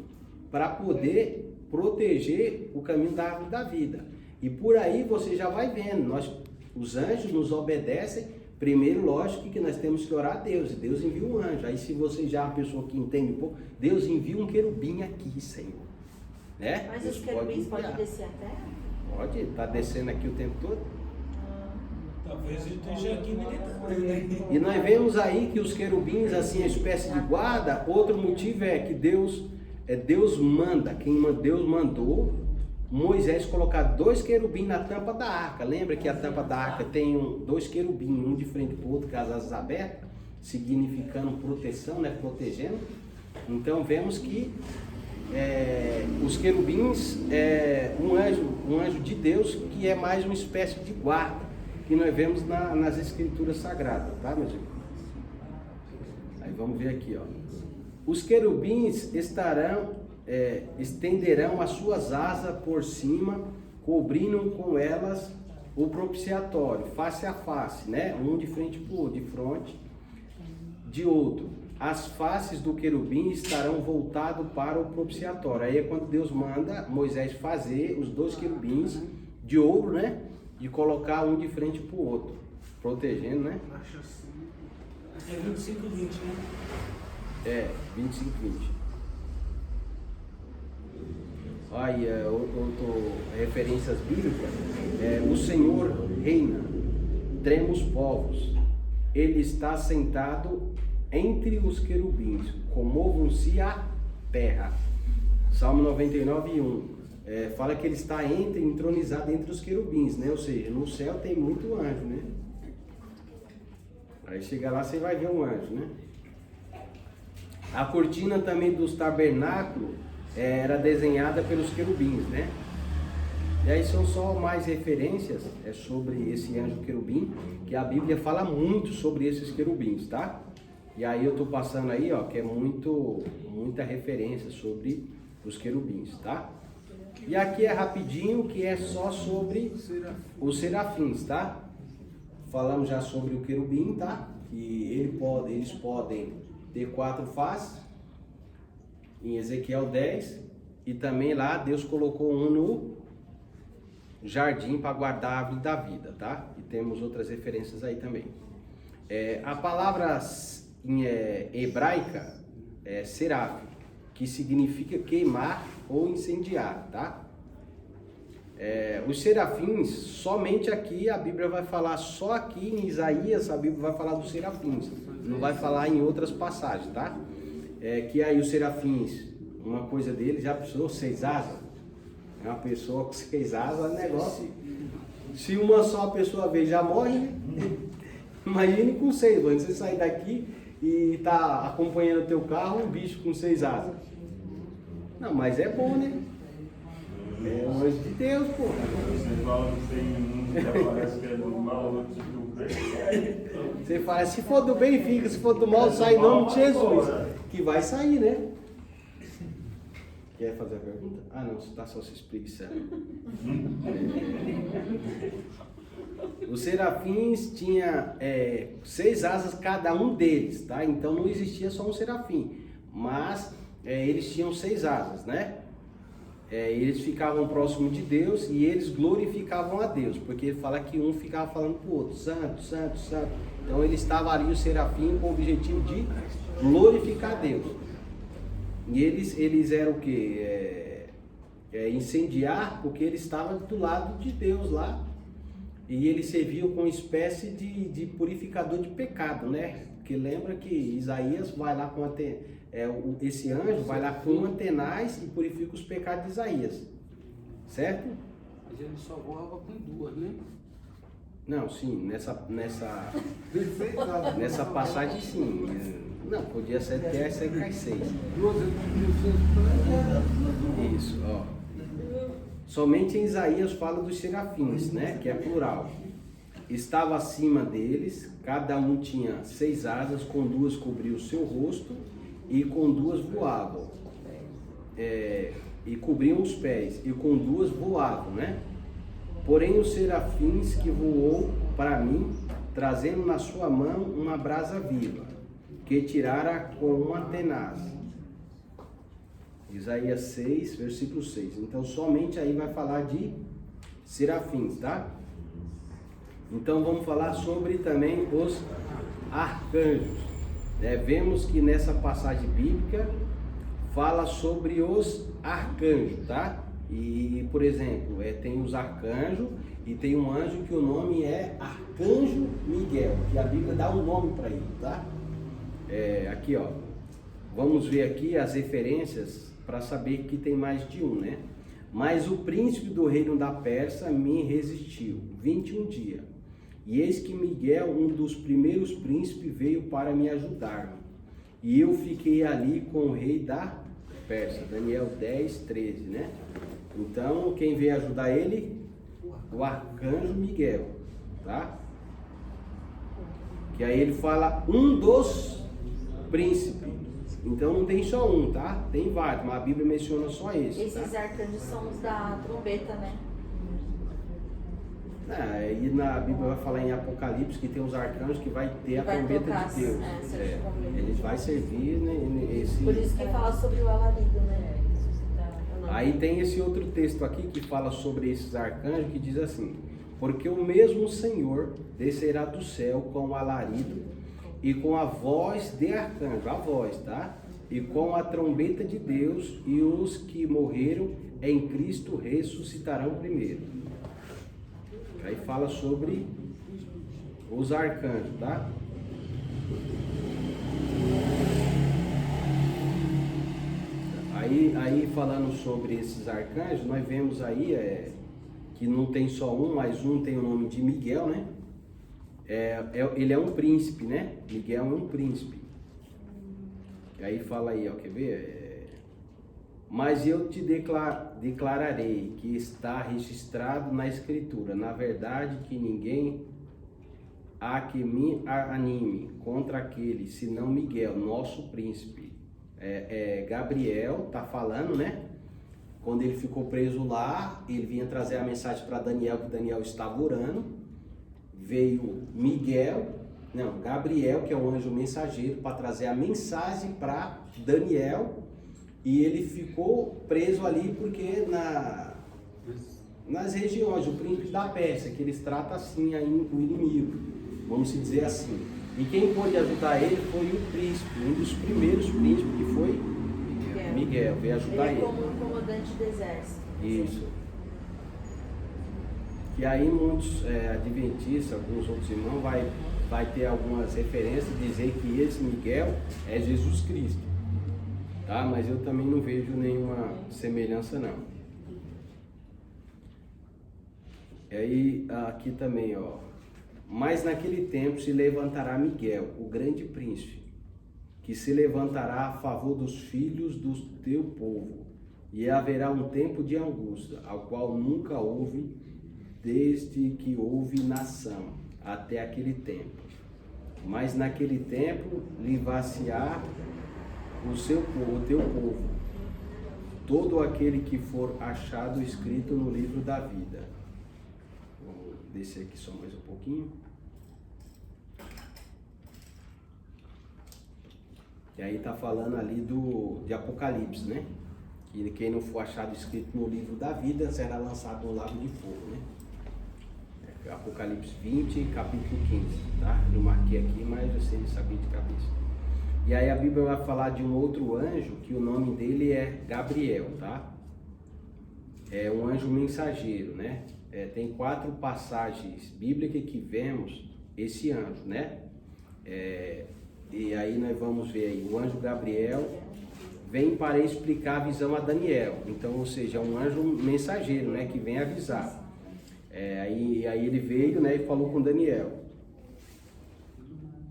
para poder proteger o caminho da árvore da vida. E por aí você já vai vendo, os anjos nos obedecem. Primeiro, lógico que nós temos que orar a Deus, e Deus envia um anjo. Aí se você já é uma pessoa que entende um pouco, Deus envia um querubim aqui, Senhor. Né? Mas Deus os querubins enviar. podem descer a terra? Pode, tá descendo aqui o tempo todo. Talvez ele esteja aqui militando, né? E nós vemos aí que os querubins, assim, a espécie de guarda, outro motivo é que Deus manda, Deus mandou Moisés colocar 2 querubins na tampa da arca. Lembra que a tampa da arca tem 2 querubins, um de frente para o outro, com as asas abertas, significando proteção, né? Protegendo. Então vemos que os querubins um anjo de Deus que é mais uma espécie de guarda, que nós vemos nas escrituras sagradas, tá, meus irmãos? Aí vamos ver aqui, ó. Os querubins estenderão as suas asas por cima, cobrindo com elas o propiciatório, face a face, né? Um de frente para o outro, de fronte de outro. As faces do querubim estarão voltadas para o propiciatório. Aí é quando Deus manda Moisés fazer os 2 querubins de ouro, né? De colocar um de frente para o outro, protegendo, né? É 25 20, né? É, 25, 20. Olha, referências bíblicas. O Senhor reina, trema os povos. Ele está sentado entre os querubins, comovam-se a terra. Salmo 99, 1. Fala que ele está entronizado entre os querubins, né? Ou seja, no céu tem muito anjo, né? Aí chega lá, você vai ver um anjo, né? A cortina também dos tabernáculos era desenhada pelos querubins, né? E aí são só mais referências sobre esse anjo querubim, que a Bíblia fala muito sobre esses querubins, tá? E aí eu tô passando aí, ó, que é muita referência sobre os querubins, tá? E aqui é rapidinho, que é só sobre os serafins, tá? Falamos já sobre o querubim, tá? Que eles podem ter 4 faces, em Ezequiel 10, e também lá Deus colocou um no jardim para guardar a árvore da vida, tá? E temos outras referências aí também. A palavra em hebraica é seraf, que significa queimar ou incendiar, tá? Os serafins, somente aqui a Bíblia vai falar, só aqui em Isaías a Bíblia vai falar dos serafins, não vai falar em outras passagens, tá? Que aí os serafins, uma coisa deles, já pensou 6 asas? É uma pessoa com 6 asas, é negócio. Se uma só pessoa vê, já morre, né? Imagine com 6, quando você sair daqui e tá acompanhando o teu carro, um bicho com 6 asas. Não, mas é bom, né? É o anjo de Deus, pô. Você fala que tem um que aparece que é do mal, outro do bem. Você fala, se for do bem, fica, se for do mal, sai em nome de Jesus. Que vai sair, né? Quer fazer a pergunta? Ah, não, você está só se espreguiçando. Os serafins tinham 6 asas cada um deles, tá? Então não existia só um serafim, mas eles tinham 6 asas, né? Eles ficavam próximos de Deus e eles glorificavam a Deus, porque ele fala que um ficava falando para o outro, santo, santo, santo. Então ele estava ali, o serafim, com o objetivo de glorificar a Deus. E eles eram o quê? Incendiar, porque eles estavam do lado de Deus lá. E eles serviam como espécie de purificador de pecado, né? Porque lembra que Isaías vai lá com esse anjo vai lá com Antenaz e purifica os pecados de Isaías. Certo? Mas ele só voava com 2, né? Não, sim, nessa passagem sim. Não, podia ser até 6. Isso, ó. Somente em Isaías fala dos serafins, né? Que é plural. Estava acima deles, cada um tinha 6 asas, com 2 cobriam o seu rosto e com 2 voavam. E cobriam os pés, e com 2 voavam, né? Porém os serafins que voou para mim, trazendo na sua mão uma brasa viva, que tirara com uma tenaz. Isaías 6, versículo 6. Então somente aí vai falar de serafins, tá? Então vamos falar sobre também os arcanjos. Vemos que nessa passagem bíblica fala sobre os arcanjos, tá? E, por exemplo, tem os arcanjos e tem um anjo que o nome é Arcanjo Miguel, que a Bíblia dá um nome para ele, tá? Aqui, ó. Vamos ver aqui as referências para saber que tem mais de um, né? Mas o príncipe do reino da Pérsia me resistiu 21 dias. E eis que Miguel, um dos primeiros príncipes, veio para me ajudar. E eu fiquei ali com o rei da Pérsia. Daniel 10, 13, né? Então, quem veio ajudar ele? O arcanjo Miguel, tá? Que aí ele fala um dos príncipes. Então não tem só um, tá? Tem vários, mas a Bíblia menciona só esse. Esses arcanjos são os da trombeta, né? E na Bíblia vai falar em Apocalipse que tem os arcanjos que vai ter a trombeta de Deus. Eles vai servir, né, esse... Por isso que fala sobre o alarido, né? Aí tem esse outro texto aqui que fala sobre esses arcanjos, que diz assim: porque o mesmo Senhor descerá do céu com o alarido, e com a voz de arcanjo, a voz, tá? E com a trombeta de Deus, e os que morreram em Cristo ressuscitarão primeiro. Aí fala sobre os arcanjos, tá? Aí falando sobre esses arcanjos, nós vemos aí que não tem só um, mas um tem o nome de Miguel, né? Ele é um príncipe, né? Miguel é um príncipe. E aí fala aí, ó, quer ver? Mas eu te declararei que está registrado na Escritura, na verdade, que ninguém há que me anime contra aquele, senão Miguel, nosso príncipe. Gabriel tá falando, né? Quando ele ficou preso lá, ele vinha trazer a mensagem para Daniel, que Daniel estava orando. Veio Gabriel, que é o anjo mensageiro, para trazer a mensagem para Daniel. E ele ficou preso ali porque nas regiões, o príncipe da Pérsia, que eles tratam assim aí o inimigo, vamos dizer assim. E quem pôde ajudar ele foi o príncipe, um dos primeiros príncipes, que foi Miguel, veio ajudar ele. Como comandante do exército. Isso. E aí muitos adventistas, alguns outros irmãos, vai ter algumas referências, dizer que esse Miguel é Jesus Cristo. Tá? Mas eu também não vejo nenhuma semelhança não. E aí aqui também, ó. Mas naquele tempo se levantará Miguel, o grande príncipe, que se levantará a favor dos filhos do teu povo, e haverá um tempo de angústia, ao qual nunca houve, desde que houve nação, até aquele tempo. Mas naquele tempo livrar-se-á o teu povo, todo aquele que for achado escrito no livro da vida. Vou descer aqui só mais um pouquinho. E aí tá falando ali de Apocalipse, né? Que quem não for achado escrito no livro da vida será lançado no lago de fogo, né? Apocalipse 20, capítulo 15, tá? Eu marquei aqui, mas você sabia de cabeça. E aí a Bíblia vai falar de um outro anjo, que o nome dele é Gabriel, tá? É um anjo mensageiro, né? Tem 4 passagens bíblicas que vemos esse anjo, né? E aí nós vamos ver aí, o anjo Gabriel vem para explicar a visão a Daniel. Então, ou seja, é um anjo mensageiro, né? Que vem avisar. Aí ele veio, né, e falou com Daniel.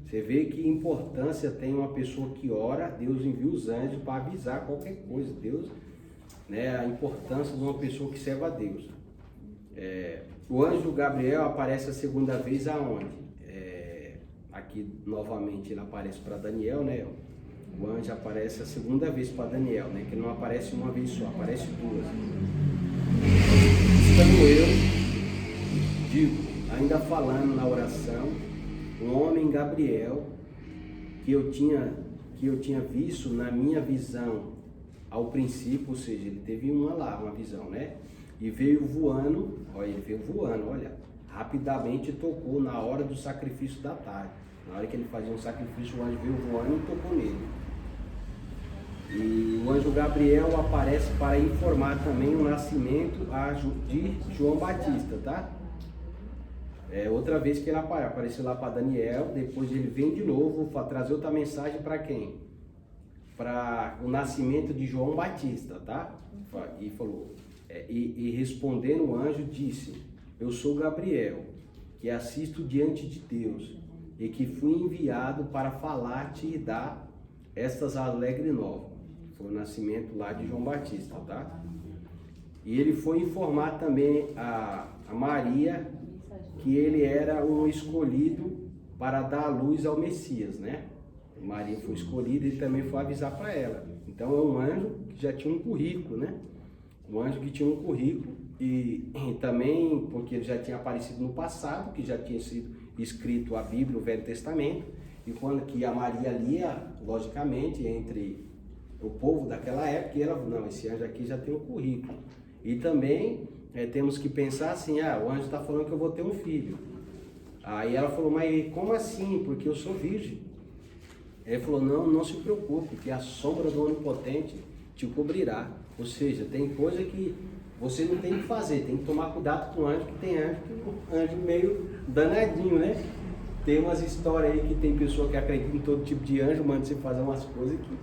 Você vê que importância tem uma pessoa que ora, Deus envia os anjos para avisar qualquer coisa. Deus, né, a importância de uma pessoa que serve a Deus. O anjo Gabriel aparece a segunda vez aonde? Aqui novamente ele aparece para Daniel, né? O anjo aparece a segunda vez para Daniel, né? Que não aparece uma vez só, aparece 2. Estando eu, digo, ainda falando na oração, um homem Gabriel, que eu tinha visto na minha visão ao princípio, ou seja, ele teve uma visão, né? E veio voando, olha, rapidamente tocou na hora do sacrifício da tarde. Na hora que ele fazia um sacrifício, o anjo veio voando e tocou nele. E o anjo Gabriel aparece para informar também o nascimento de João Batista, tá? Outra vez que ele apareceu lá para Daniel, depois ele vem de novo para trazer outra mensagem para quem? Para o nascimento de João Batista, tá? E falou, e respondendo o anjo disse, eu sou Gabriel, que assisto diante de Deus, e que fui enviado para falar-te e dar estas alegres novas. Foi o nascimento lá de João Batista, tá? E ele foi informar também a Maria que ele era um escolhido para dar a luz ao Messias, né? Maria foi escolhida e também foi avisar para ela. Então é um anjo que já tinha um currículo, né? Um anjo que tinha um currículo e também porque ele já tinha aparecido no passado, que já tinha sido escrito a Bíblia, o Velho Testamento, e quando que a Maria lia, logicamente, entre o povo daquela época, e ela, não, esse anjo aqui já tem um currículo. E também temos que pensar assim, o anjo está falando que eu vou ter um filho. Aí ela falou, mas como assim? Porque eu sou virgem. Ele falou, não se preocupe, que a sombra do Onipotente te cobrirá. Ou seja, tem coisa que você não tem que fazer, tem que tomar cuidado com o anjo, que tem anjo meio danadinho, né? Tem umas histórias aí que tem pessoa que acredita em todo tipo de anjo, manda você fazer umas coisas que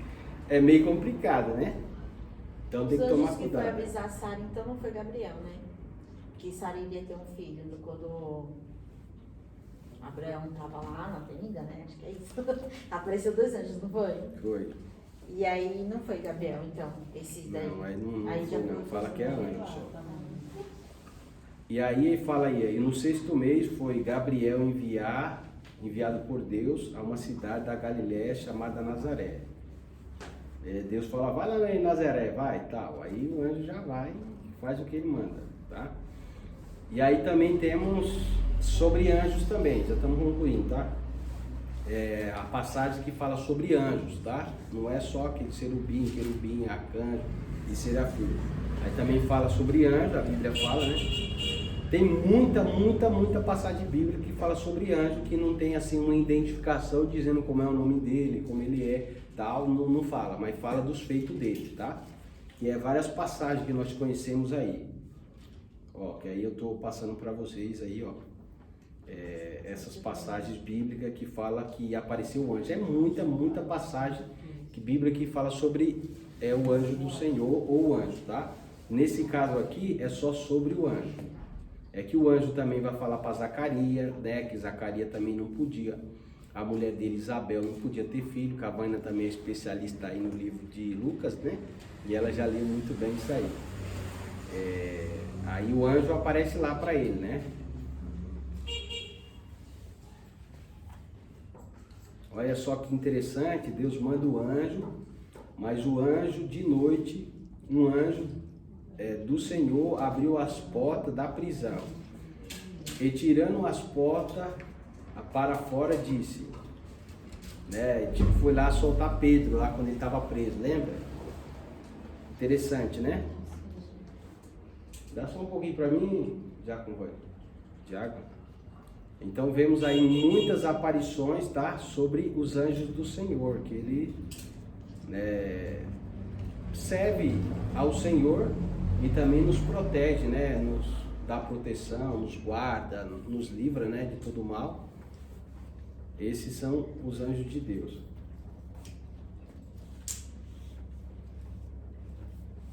é meio complicado, né? Então tem que tomar Os anjos que cuidado. foi avisar Sara, então não foi Gabriel, né? Que Sara iria ter um filho quando Abraão estava lá na tenda, né? Acho que é isso. Apareceu 2 anjos, não foi? Foi. E aí não foi Gabriel, então, esse daí. Não, aí não Aí foi, já não. foi Fala que é anjo só. Tá bom. E aí fala aí, no 6º mês foi Gabriel enviado por Deus a uma cidade da Galiléia chamada Nazaré. Deus fala, vai lá em Nazaré, vai e tal. Aí o anjo já vai e faz o que ele manda, tá? E aí também temos sobre anjos também, já estamos concluindo, tá? A passagem que fala sobre anjos, tá? Não é só aquele querubim, arcanjo e serafim. Aí também fala sobre anjo, a Bíblia fala, né? Tem muita passagem bíblica que fala sobre anjo, que não tem assim uma identificação dizendo como é o nome dele, como ele é, tal, não fala, mas fala dos feitos dele, tá? Que é várias passagens que nós conhecemos aí. Ó, que aí eu tô passando para vocês aí, ó. Essas passagens bíblicas que fala que apareceu o anjo. É muita passagem bíblica que fala sobre o anjo do Senhor ou o anjo, tá? Nesse caso aqui é só sobre o anjo. É que o anjo também vai falar para Zacarias, né? Que Zacarias também não podia. A mulher dele, Isabel, não podia ter filho. Cavana também é especialista aí no livro de Lucas, né? E ela já leu muito bem isso aí. Aí o anjo aparece lá para ele, né? Olha só que interessante, Deus manda o anjo, mas o anjo de noite, um anjo do Senhor abriu as portas da prisão e tirando as portas para fora disse, né? Tipo, foi lá soltar Pedro lá quando ele estava preso, lembra? Interessante, né? Dá só um pouquinho para mim, Tiago. Então vemos aí muitas aparições, tá? Sobre os anjos do Senhor, que ele serve ao Senhor e também nos protege, né? Nos dá proteção, nos guarda, nos livra, né? De todo mal. Esses são os anjos de Deus.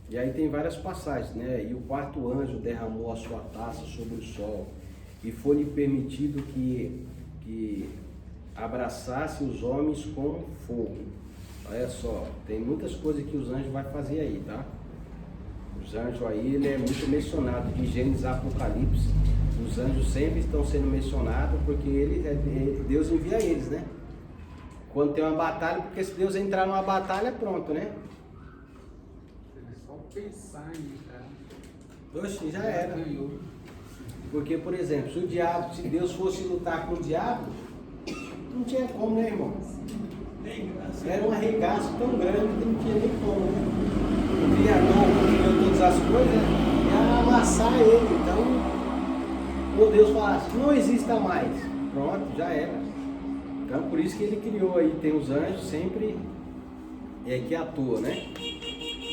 E aí tem várias passagens, né? E o 4º anjo derramou a sua taça sobre o sol e foi-lhe permitido que abraçasse os homens com fogo. Olha só, tem muitas coisas que os anjos vão fazer aí, tá? Os anjos aí, ele é muito mencionado, de Gênesis a Apocalipse. Os anjos sempre estão sendo mencionados porque Deus envia eles, né? Quando tem uma batalha, porque se Deus entrar numa batalha, pronto, né? Só pensar em entrar. Oxe, já era. Ganhou. Porque, por exemplo, se Deus fosse lutar com o diabo, não tinha como, né, irmão? Era um arregaço tão grande que não tinha nem como, né? O Criador, que criou todas as coisas, ia amassar ele. Então, o Deus falasse, não exista mais. Pronto, já era. Então, por isso que ele criou aí, tem os anjos sempre que atuam, né?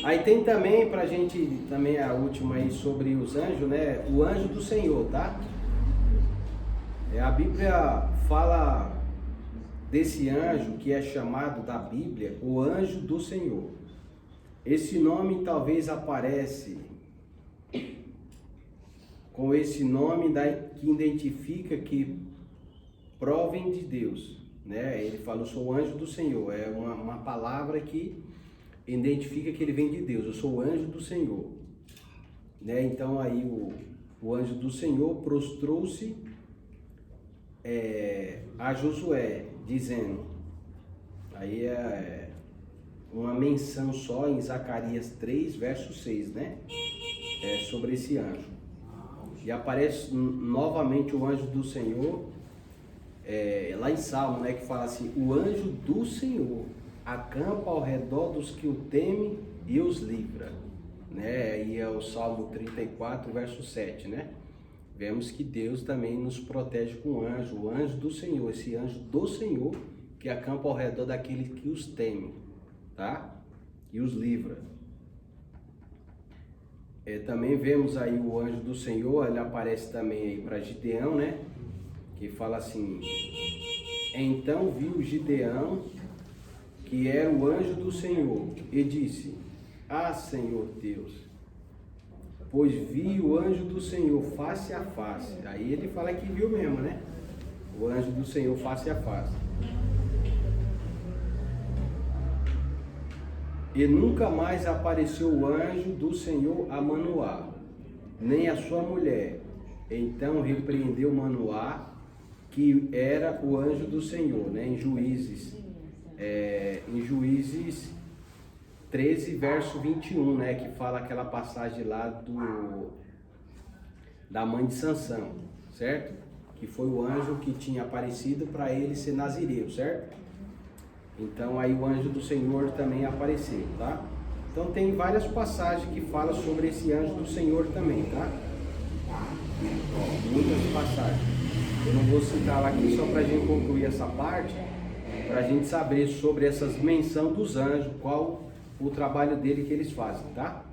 Aí tem também, pra gente, também a última aí sobre os anjos, né? O anjo do Senhor, tá? A Bíblia fala desse anjo que é chamado da Bíblia, o anjo do Senhor. Esse nome talvez aparece com esse nome que identifica que provém de Deus, né? Ele fala, eu sou o anjo do Senhor, é uma palavra que identifica que ele vem de Deus, eu sou o anjo do Senhor, né? Então aí o anjo do Senhor prostrou-se a Josué, dizendo, aí uma menção só em Zacarias 3, verso 6, né? Sobre esse anjo. E aparece novamente o anjo do Senhor, lá em Salmo, né? Que fala assim, o anjo do Senhor acampa ao redor dos que o temem e os livra, né? E é o Salmo 34, verso 7, né? Vemos que Deus também nos protege com o anjo do Senhor, esse anjo do Senhor que acampa ao redor daqueles que os temem, tá? E os livra. Também vemos aí o anjo do Senhor, ele aparece também aí para Gideão, né? Que fala assim: então viu Gideão, que era o anjo do Senhor, e disse: ah, Senhor Deus, pois vi o anjo do Senhor face a face. Aí ele fala que viu mesmo, né? O anjo do Senhor face a face. E nunca mais apareceu o anjo do Senhor a Manoá, nem a sua mulher. Então repreendeu Manoá, que era o anjo do Senhor, né? Em Juízes 13, verso 21, né? Que fala aquela passagem lá da mãe de Sansão, certo? Que foi o anjo que tinha aparecido para ele ser nazireu, certo? Então aí o anjo do Senhor também apareceu, tá? Então tem várias passagens que falam sobre esse anjo do Senhor também, tá? Ó, muitas passagens. Eu não vou citar lá aqui só para a gente concluir essa parte, para a gente saber sobre essas menções dos anjos, qual o trabalho dele que eles fazem, tá?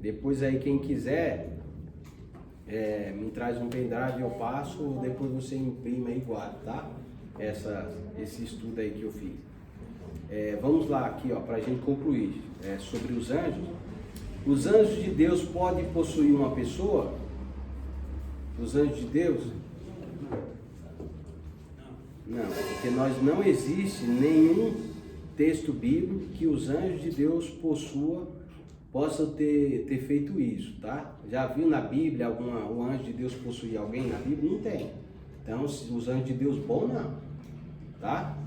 Depois aí quem quiser, me traz um pendrive, eu passo, depois você imprime aí e guarda, tá? Esse estudo aí que eu fiz. Vamos lá aqui, ó, para a gente concluir sobre os anjos. Os anjos de Deus podem possuir uma pessoa? Os anjos de Deus? Não, porque não existe nenhum texto bíblico que os anjos de Deus possam ter feito isso, tá? Já viu na Bíblia um anjo de Deus possuir alguém na Bíblia? Não tem. Então, os anjos de Deus bom, não, tá?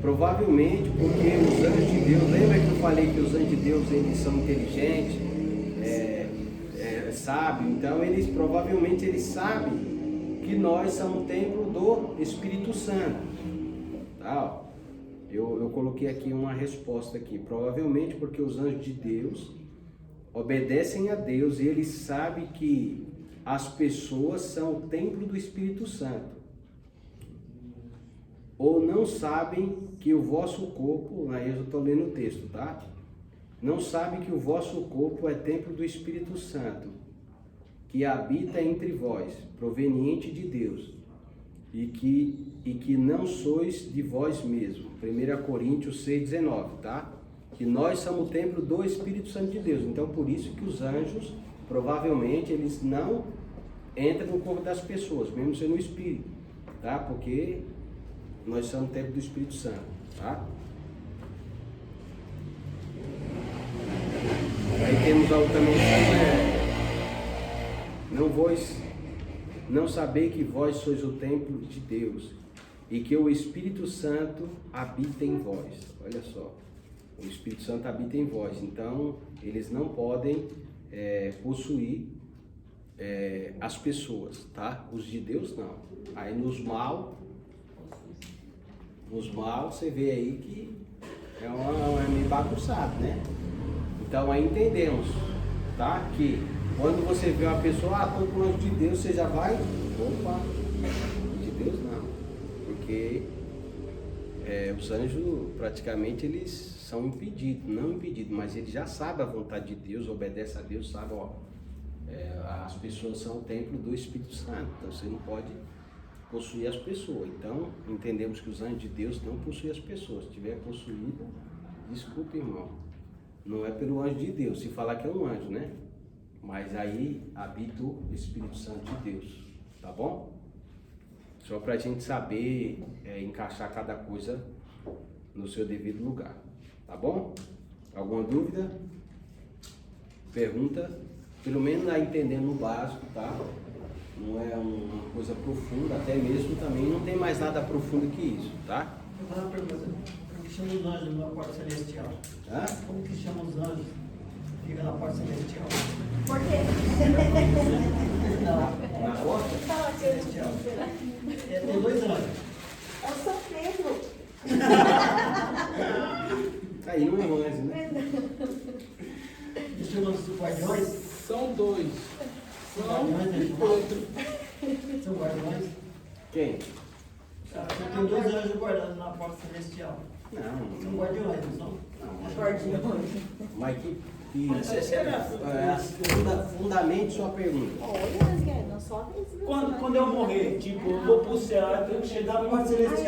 Provavelmente porque os anjos de Deus, lembra que eu falei que os anjos de Deus eles são inteligentes, sábios, então provavelmente eles sabem que nós somos o templo do Espírito Santo, tá? Eu coloquei aqui uma resposta aqui, provavelmente porque os anjos de Deus obedecem a Deus e eles sabem que as pessoas são o templo do Espírito Santo. Ou não sabem que o vosso corpo, aí eu estou lendo o texto, tá? Não sabem que o vosso corpo é templo do Espírito Santo, que habita entre vós, proveniente de Deus, e que não sois de vós mesmos. 1 Coríntios 6,19, tá? Que nós somos o templo do Espírito Santo de Deus. Então, por isso que os anjos, provavelmente, eles não entram no corpo das pessoas, mesmo sendo o Espírito, tá? Porque nós somos o templo do Espírito Santo, tá? Aí temos a outra mensagem, não saber que vós sois o templo de Deus e que o Espírito Santo habita em vós. Olha só, o Espírito Santo habita em vós, então eles não podem possuir as pessoas, tá? Os de Deus não. Aí nos mal você vê aí que é meio bagunçado, né? Então aí entendemos, tá? Que quando você vê uma pessoa, estou com o anjo de Deus, você já vai, opa, de Deus não, porque os anjos praticamente eles são impedidos, não impedidos, mas eles já sabem a vontade de Deus, obedecem a Deus, sabem, as pessoas são o templo do Espírito Santo, então você não pode possuir as pessoas. Então entendemos que os anjos de Deus não possuem as pessoas. Se tiver possuído, desculpe, irmão, não é pelo anjo de Deus, se falar que é um anjo, né? Mas aí habita o Espírito Santo de Deus, tá bom? Só para a gente saber encaixar cada coisa no seu devido lugar, tá bom? Alguma dúvida? Pergunta? Pelo menos entendendo o básico, tá? Não é uma coisa profunda, até mesmo também não tem mais nada profundo que isso, tá? Eu vou fazer uma pergunta. Como que chama os anjos na porta celestial? Hã? Como que chama os anjos? Fica na porta celestial. Por quê? Na porta? Celestial. Tem dois anjos. É o São Pedro. Aí não é anjo, né? E chama os guardiões? São dois. São guardiões, né? São guardiões? Quem? Você tem 2 anjos guardando na porta celestial. Não. São guardiões, não são? Mas que Mas será? fundamente sua pergunta. Olha, não só Quando eu morrer, tipo, eu vou pro céu, eu tenho que chegar na porta celestial.